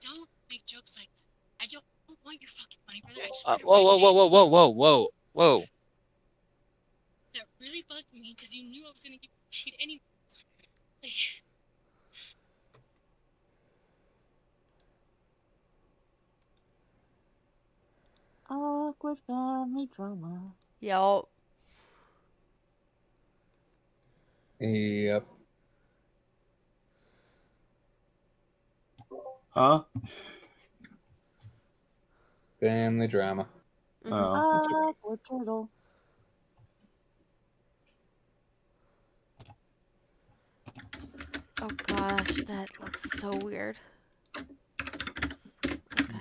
H: Don't make jokes like that. I don't want your fucking money, brother. I just
A: Whoa.
H: That really bugged me because you knew I was gonna get paid anyways. Like,
G: Awkward family drama.
B: Yo.
F: Yep.
C: Huh?
F: Family drama.
C: Oh, that's okay.
G: Awkward turtle.
B: Oh gosh, that looks so weird.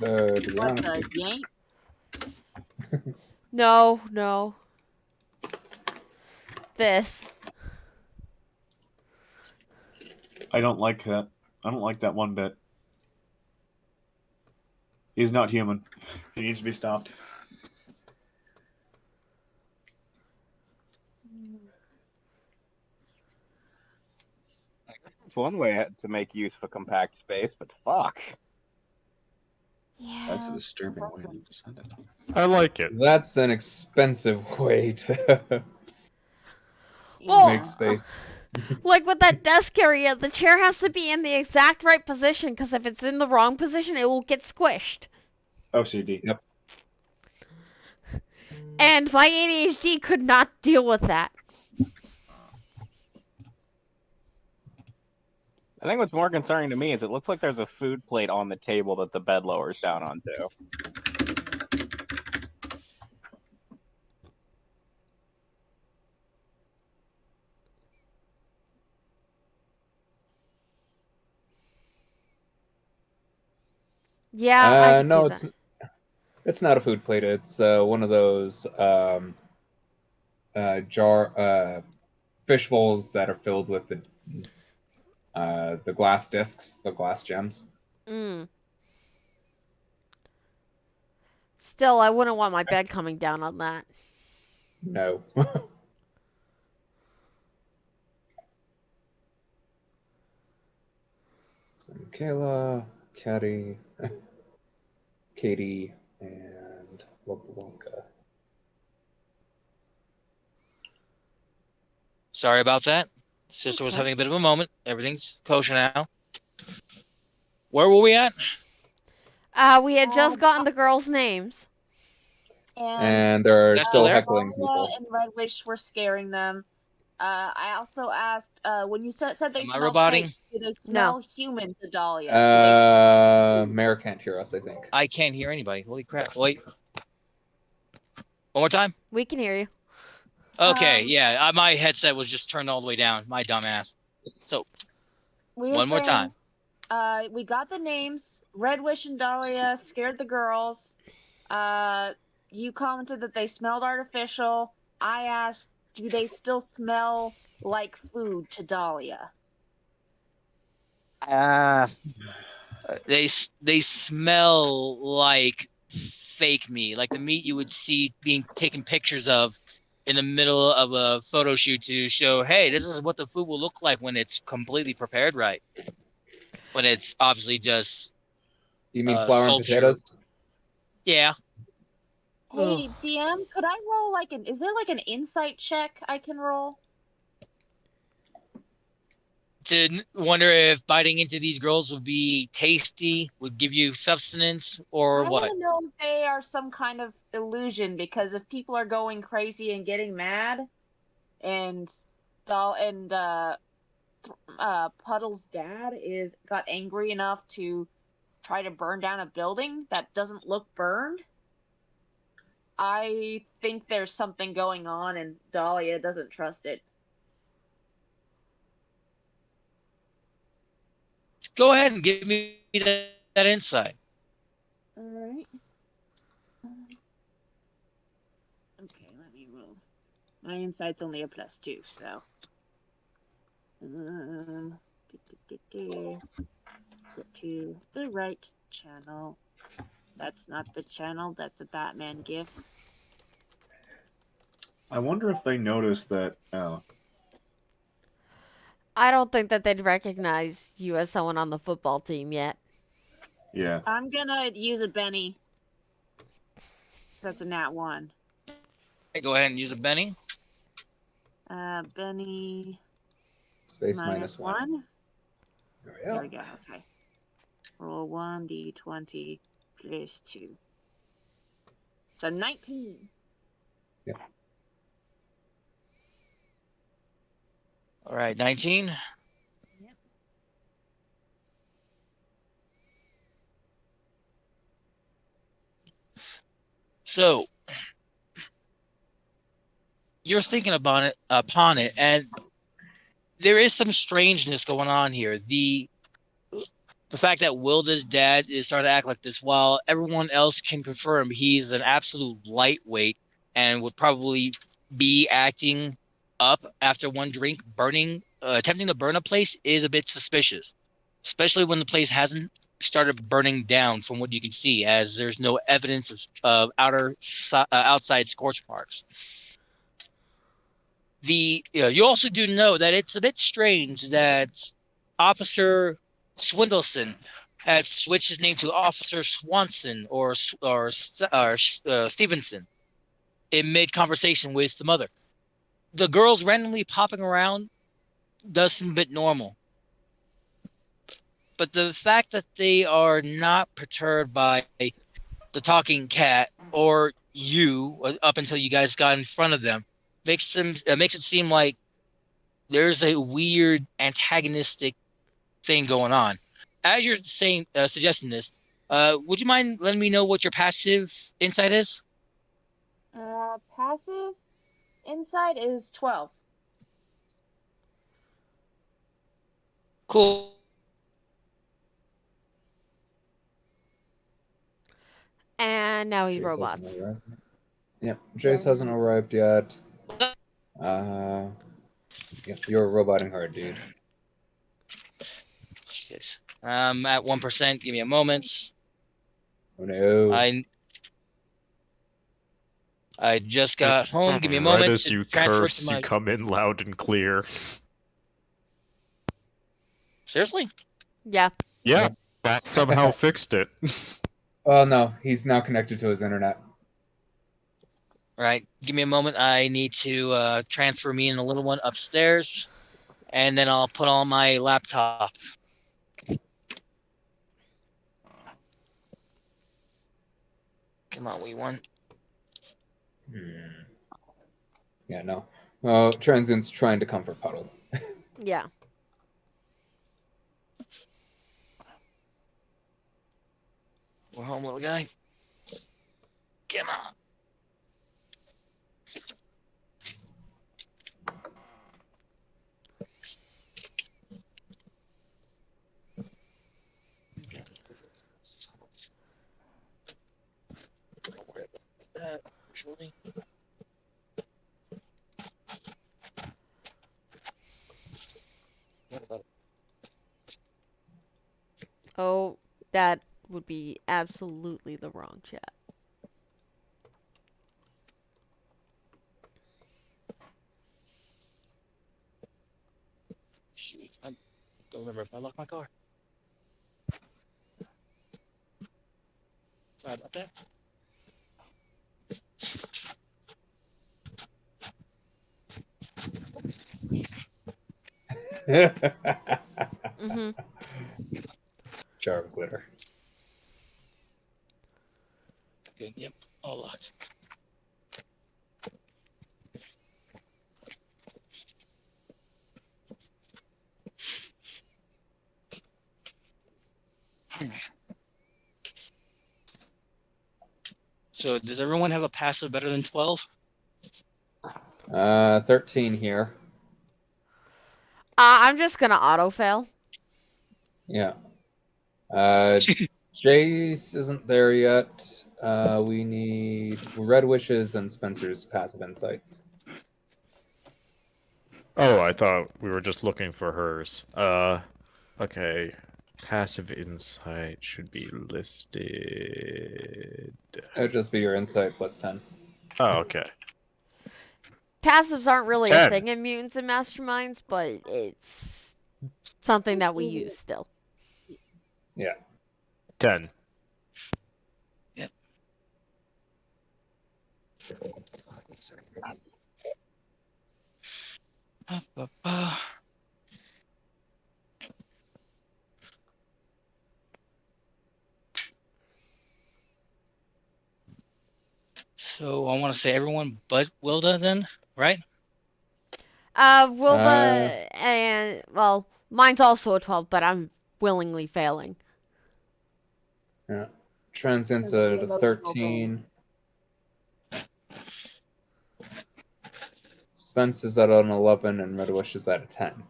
F: To be
G: What,
F: honest,
G: the yank?
B: No. This.
C: I don't like that. I don't like that one bit. He's not human. He needs to be stopped.
D: It's one way to make use of a compact space, but fuck.
B: Yeah.
C: That's a disturbing way to present it.
E: I like it.
F: that's an expensive way to
B: Well,
F: make space.
B: like with that desk area, the chair has to be in the exact right position, because if it's in the wrong position, it will get squished.
C: OCD.
F: Yep.
B: And my ADHD could not deal with that.
D: I think what's more concerning to me is it looks like there's a food plate on the table that the bed lowers down onto.
B: Yeah, I can
F: No,
B: see that.
F: it's not a food plate. It's one of those fish bowls that are filled with the glass discs, the glass gems.
B: Mm. Still, I wouldn't want my bed coming down on that.
F: No. So Michaela, Caddy, Katie, and Wonka.
A: Sorry about that. Sister
B: That's
A: was
B: fine.
A: having a bit of a moment. Everything's kosher now. Where were we at?
B: We had just gotten the girls' names.
F: And they're
A: That's
F: still
A: still there?
F: heckling
G: Dahlia
F: people.
G: and Red Wish were scaring them. I also asked when you said they
A: Am I
G: smell
A: roboting?
G: cake, do they smell human to Dahlia?
F: Mare can't hear us, I think.
A: I can't hear anybody. Holy crap. Wait. One more time?
B: We can hear you.
A: Okay, yeah. My headset was just turned all the way down. My dumbass. So,
G: We
A: one more time.
G: We got the names. Red Wish and Dahlia scared the girls. You commented that they smelled artificial. I asked, do they still smell like food to Dahlia?
A: They smell like fake meat, like the meat you would see being taken pictures of in the middle of a photo shoot to show, hey, this is what the food will look like when it's completely prepared right. When it's obviously just
F: You mean flour and
A: sculpture.
F: potatoes?
A: Yeah.
G: Hey, DM, could I roll is there like an insight check I can roll?
A: To wonder if biting into these girls would be tasty, would give you substance, or
G: I
A: what?
G: want to know if they are some kind of illusion, because if people are going crazy and getting mad, and Puddle's dad got angry enough to try to burn down a building that doesn't look burned, I think there's something going on, and Dahlia doesn't trust it.
A: Go ahead and give me that insight.
G: Alright. Okay, let me roll. My insight's only a +2, so. Get to the right channel. That's not the channel, that's a Batman gif.
C: I wonder if they noticed that. Oh,
B: I don't think that they'd recognize you as someone on the football team yet.
C: yeah.
G: I'm gonna use a Benny. That's a nat 1.
A: Okay, go ahead and use a Benny.
G: Benny.
F: Space minus 1.
G: There we go, okay. Roll 1d20 plus 2. So 19.
F: Yeah.
A: All right, 19.
G: Yep.
A: So you're thinking upon it, and there is some strangeness going on here. The fact that Wilda's dad is starting to act like this, while everyone else can confirm he's an absolute lightweight and would probably be acting up after one drink, attempting to burn a place is a bit suspicious, especially when the place hasn't started burning down from what you can see, as there's no evidence of outside scorch marks. You also do know that it's a bit strange that Officer Swindleson had switched his name to Officer Swanson or Stevenson in mid conversation with the mother. The girls randomly popping around does seem a bit normal, but the fact that they are not perturbed by the talking cat or you up until you guys got in front of them makes it seem like there's a weird antagonistic thing going on. As you're suggesting this, would you mind letting me know what your passive insight is?
G: Passive insight is 12.
A: Cool.
B: And now he
F: Jace
B: robots.
F: hasn't arrived. Yep, Jace hasn't arrived yet. Yeah, you're roboting hard, dude.
A: Shit. At 1%. Give me a moment.
F: Oh no.
A: I just got home. Give me a
E: Right
A: moment
E: as
A: to
E: you
A: transfer
E: curse,
A: to my.
E: you come in loud and clear.
A: Seriously?
B: Yeah.
E: Yeah, that somehow fixed it.
F: Oh no, he's now connected to his internet.
A: All right. Give me a moment. I need to transfer me and the little one upstairs, and then I'll put on my laptop. Come on, wee one.
F: Yeah, no. Oh, Transient's trying to comfort Puddle.
B: Yeah.
A: We're home, little guy. Come on. That actually.
B: Oh, that would be absolutely the wrong chat.
A: Shoot, I don't remember if I locked my car. Sorry about that.
B: Mm-hmm.
F: Jar of glitter.
A: Okay, yep, all locked. So does everyone have a passive better than 12?
F: 13 here.
B: I'm just gonna auto fail.
F: Yeah. Jace isn't there yet. We need Red Wishes and Spencer's passive insights.
E: Oh, I thought we were just looking for hers. Okay. Passive insight should be listed.
F: It would just be your insight plus 10.
E: Oh, okay.
B: Passives aren't really a
E: 10.
B: thing in Mutants and Masterminds, but it's something that we use still.
F: Yeah.
E: 10.
A: Yep. So I want to say everyone but Wilda then, right?
B: Wilda and well, mine's also a 12, but I'm willingly failing.
F: Yeah. Transient's at a 13. Spence is at an 11, and Red Wish is at a 10.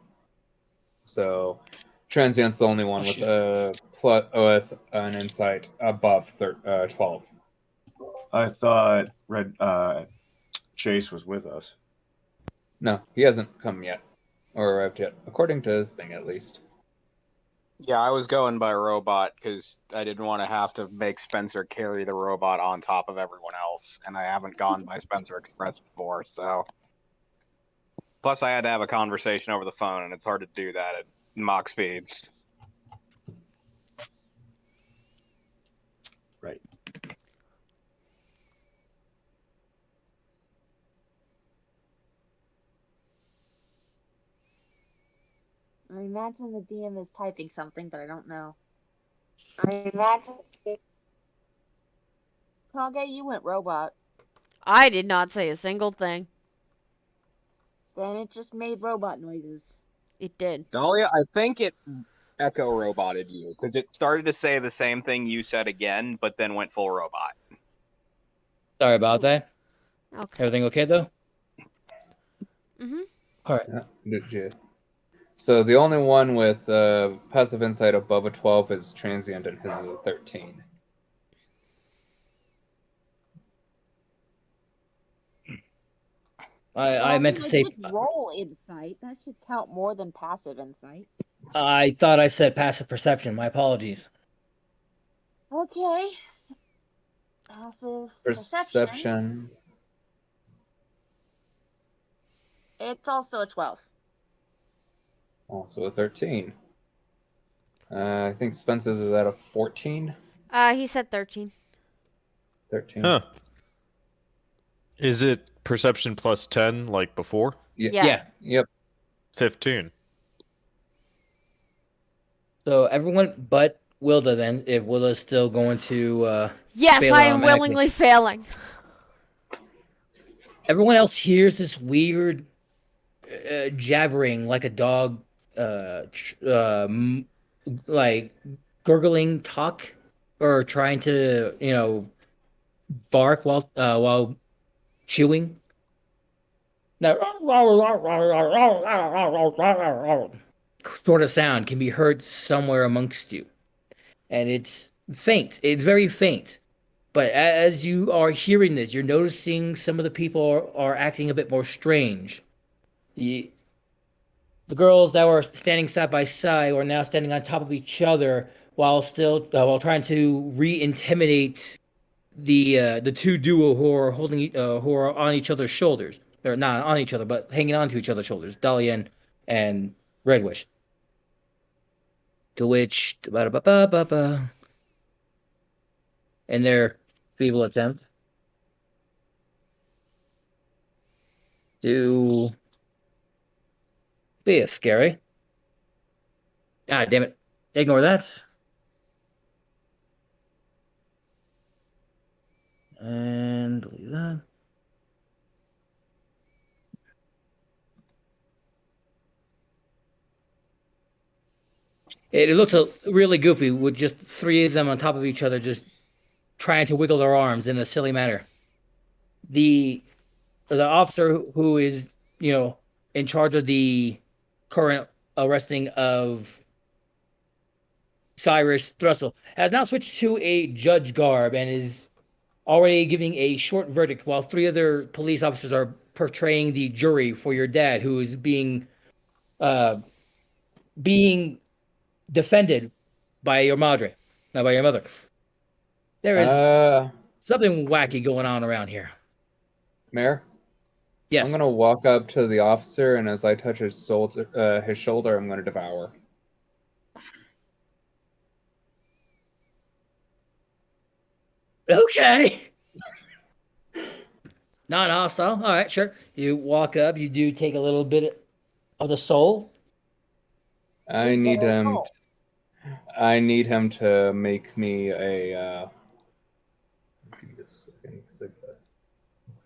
F: So Transient's the only one with with an insight above 12.
C: I thought Chase was with us.
F: No, he hasn't come yet, or arrived yet, according to his thing at least.
D: Yeah, I was going by robot because I didn't want to have to make Spencer carry the robot on top of everyone else, and I haven't gone by Spencer Express before, so. Plus, I had to have a conversation over the phone, and it's hard to do that at Mach speeds.
C: Right.
G: I imagine the DM is typing something, but I don't know. I imagine. Kage, you went robot.
B: I did not say a single thing.
G: Then it just made robot noises.
B: It did.
D: Dahlia, I think it echo roboted you because it started to say the same thing you said again, but then went full robot.
A: Sorry about that.
B: Okay.
A: Everything okay though?
B: Mm-hmm.
A: All right.
F: Yeah. So the only one with passive insight above a 12 is Transient, and his is a 13.
J: I meant to
G: I
J: say.
G: did roll insight. That should count more than passive insight.
J: I thought I said passive perception. My apologies.
G: Okay. Passive perception.
F: Perception.
G: It's also a 12.
F: Also a 13. I think Spence's is at a 14.
B: He said 13.
F: 13.
E: Huh. Is it perception plus 10 like before?
B: Yeah.
F: Yep.
E: 15.
J: So everyone but Wilda then, if Wilda's still going to
B: Yes,
J: fail
B: I am
J: automatically.
B: willingly failing.
J: Everyone else hears this weird jabbering like a dog, like gurgling talk or trying to, bark while chewing. That sort of sound can be heard somewhere amongst you, and it's faint. It's very faint. But as you are hearing this, you're noticing some of the people are acting a bit more strange. The girls that were standing side by side are now standing on top of each other while while trying to re-intimidate the two duo who are who are on each other's shoulders, or not on each other but hanging on to each other's shoulders, Dahlia and Redwish. To which in their feeble attempt to be scary. God damn it. Ignore that. And delete that. It looks really goofy with just three of them on top of each other, just trying to wiggle their arms in a silly manner. The officer who is, in charge of the current arresting of Cyrus Thrussell has now switched to a judge garb and is already giving a short verdict while three other police officers are portraying the jury for your dad, who is being defended by your madre, not by your mother. There is something wacky going on around here.
F: Mayor?
J: Yes.
F: I'm gonna walk up to the officer, and as I touch his shoulder, I'm gonna devour.
J: Okay. Non-hostile. All right, sure. You walk up. You do take a little bit of the soul.
F: I need him to make me a. Give me a second, because I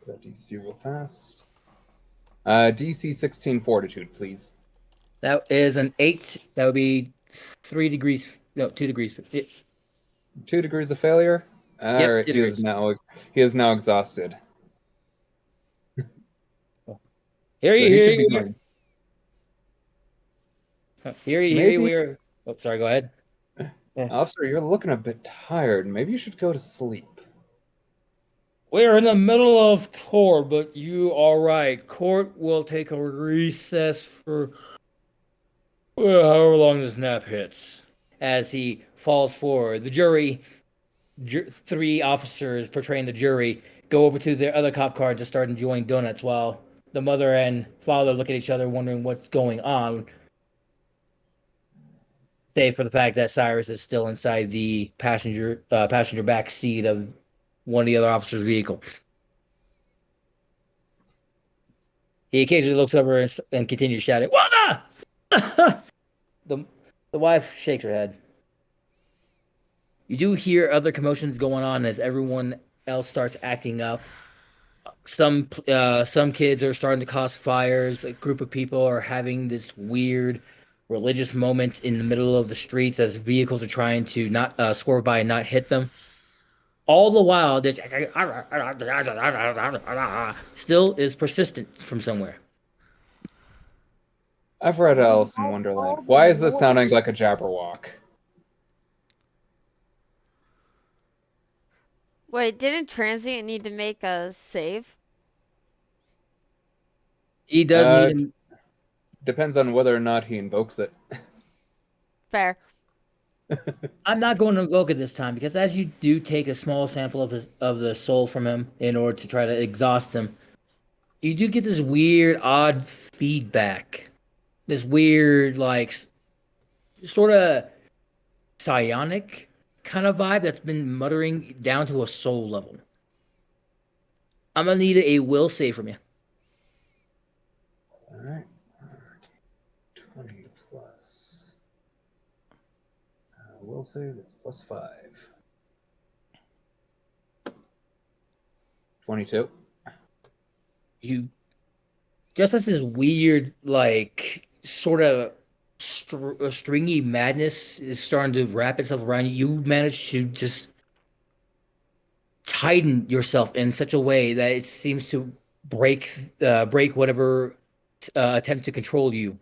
F: got DC real fast. DC 16 Fortitude, please.
J: That is an 8. That would be 3 degrees. No, 2 degrees.
F: 2 degrees of failure.
J: Yep,
F: Alright,
J: 2
F: he is now exhausted.
J: Here you we're. Oh, sorry. Go ahead.
F: Officer, you're looking a bit tired. Maybe you should go to sleep.
J: We're in the middle of court, but you are right. Court will take a recess for however long this nap hits. As he falls forward, the jury, 3 officers portraying the jury, go over to their other cop car and just start enjoying donuts while the mother and father look at each other wondering what's going on. Save for the fact that Cyrus is still inside the passenger back seat of one of the other officers' vehicle. He occasionally looks over and continues shouting, "Wanda!" The wife shakes her head. You do hear other commotions going on as everyone else starts acting up. Some kids are starting to cause fires. A group of people are having this weird religious moment in the middle of the streets as vehicles are trying to not swerve by and not hit them. All the while, this still is persistent from somewhere.
F: I've read Alice in Wonderland. Why is this sounding like a Jabberwock?
B: Wait, didn't Transient need to make a save?
J: He does need to.
F: Depends on whether or not he invokes it.
B: Fair.
J: I'm not going to invoke it this time because as you do take a small sample of the soul from him in order to try to exhaust him, you do get this weird, odd feedback. This weird, like, sort of psionic kind of vibe that's been muttering down to a soul level. I'm gonna need a will save from you.
F: All right. 20 plus. Will save, it's +5. 22.
J: You just as this weird, like, sort of stringy madness is starting to wrap itself around you. You manage to just tighten yourself in such a way that it seems to break whatever attempt to control you.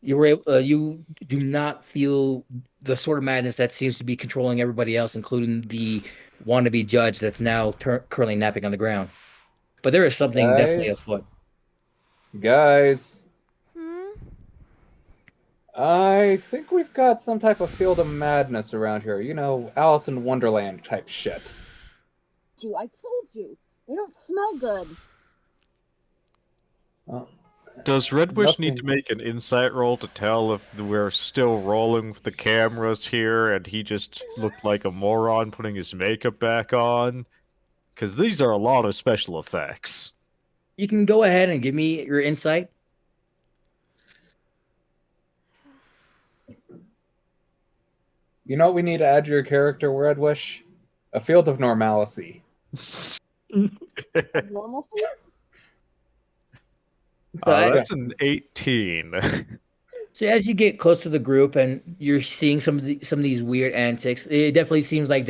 J: You do not feel the sort of madness that seems to be controlling everybody else, including the wannabe judge that's now currently napping on the ground. But there is something definitely
F: Guys.
J: afoot.
F: Guys,
B: Hmm?
F: I think we've got some type of field of madness around here. You know, Alice in Wonderland type shit.
G: I told you. They don't smell good.
F: Well,
E: Does Red Wish need to
F: nothing-
E: make an insight roll to tell if we're still rolling with the cameras here and he just looked like a moron putting his makeup back on? Because these are a lot of special effects.
J: You can go ahead and give me your insight.
F: You know what we need to add to your character, Red Wish? A field of normalcy.
G: Normalcy?
E: That's an 18.
J: So as you get close to the group and you're seeing some of these weird antics, it definitely seems like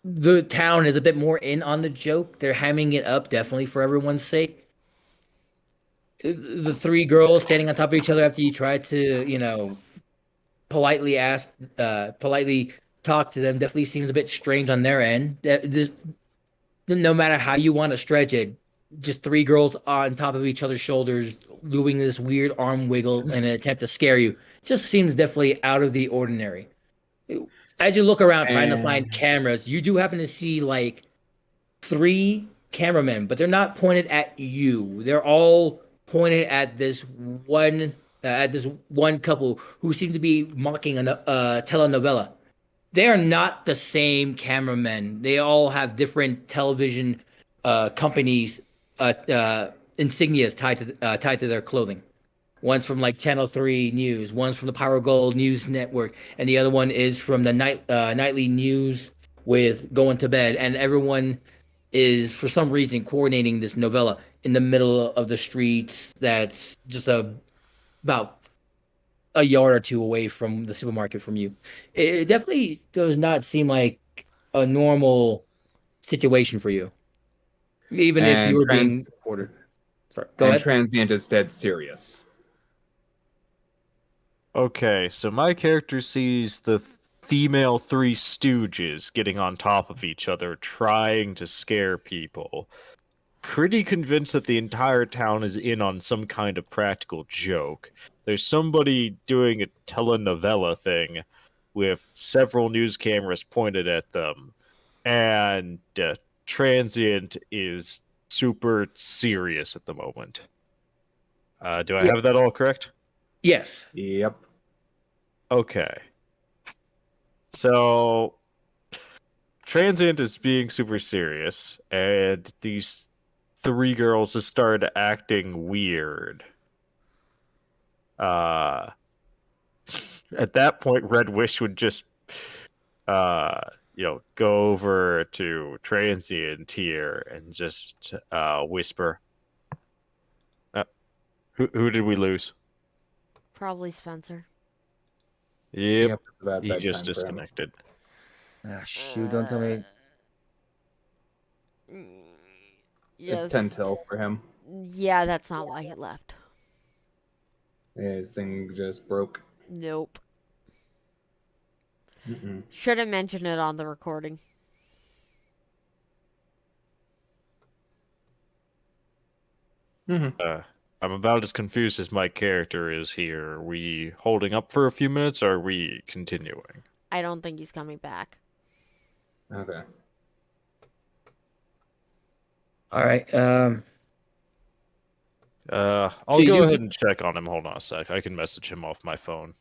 J: the town is a bit more in on the joke. They're hamming it up definitely for everyone's sake. The three girls standing on top of each other after you try to, politely talk to them definitely seems a bit strange on their end. No matter how you want to stretch it, just three girls on top of each other's shoulders doing this weird arm wiggle in an attempt to scare you. It just seems definitely out of the ordinary. As you look around trying to find cameras, you do happen to see like 3 cameramen, but they're not pointed at you. They're all pointed at this one couple who seem to be mocking a telenovela. They are not the same cameramen. They all have different television companies insignias tied to their clothing. One's from like Channel 3 News, one's from the Power Gold News Network, and the other one is from the nightly news with Going to Bed. And everyone is, for some reason, coordinating this novella in the middle of the streets that's just about a yard or two away from the supermarket from you. It definitely does not seem like a normal situation for you. Even if you were being ordered. Sorry, go ahead.
F: Transient is dead serious.
E: Okay, so my character sees the female 3 stooges getting on top of each other, trying to scare people. Pretty convinced that the entire town is in on some kind of practical joke. There's somebody doing a telenovela thing with several news cameras pointed at them, and Transient is super serious at the moment. Do I have that all correct?
J: Yes.
F: Yep.
E: Okay. So, Transient is being super serious, and these 3 girls just started acting weird. At that point, Red Wish would just, go over to Transient here and just whisper. Who did we lose?
B: Probably Spencer.
E: Yep,
F: it's about
E: he
F: that
E: just
F: time for him.
E: disconnected.
J: Ah, shoot, don't tell me.
B: Yes.
F: It's 10 till for him.
B: Yeah, that's not why he left.
F: Yeah, his thing just broke.
B: Nope.
F: Mm-mm.
B: Should have mentioned it on the recording.
F: Mm-hmm.
E: I'm about as confused as my character is here. Are we holding up for a few minutes, or are we continuing?
B: I don't think he's coming back.
F: Okay.
J: All right.
E: I'll
J: So you
E: go
J: do
E: ahead
J: get-
E: and check on him. Hold on a sec. I can message him off my phone.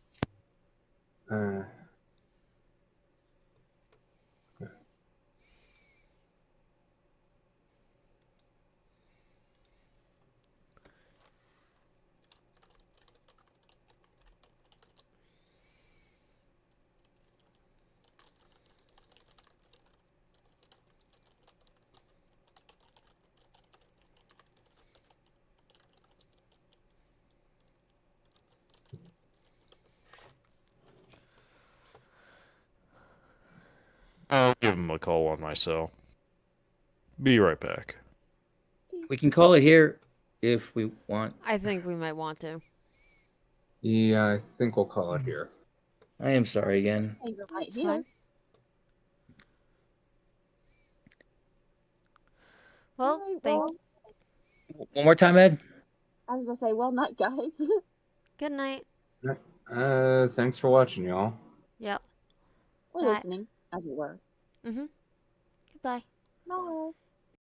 F: Uh,
E: I'll give him a call on my cell. Be right back.
J: We can call it here if we want.
B: I think we might want to.
F: yeah, I think we'll call it here.
J: I am sorry again.
G: Hey, you're right
B: It's
G: here.
B: fine. Well,
G: Alright,
B: thank.
G: well,
J: One more time, Ed.
G: I was gonna say, well, night, guys.
B: Good night.
F: Thanks for watching, y'all.
B: Yep.
G: We're
B: Bye.
G: listening, as it were.
B: Mhm. Goodbye.
G: No.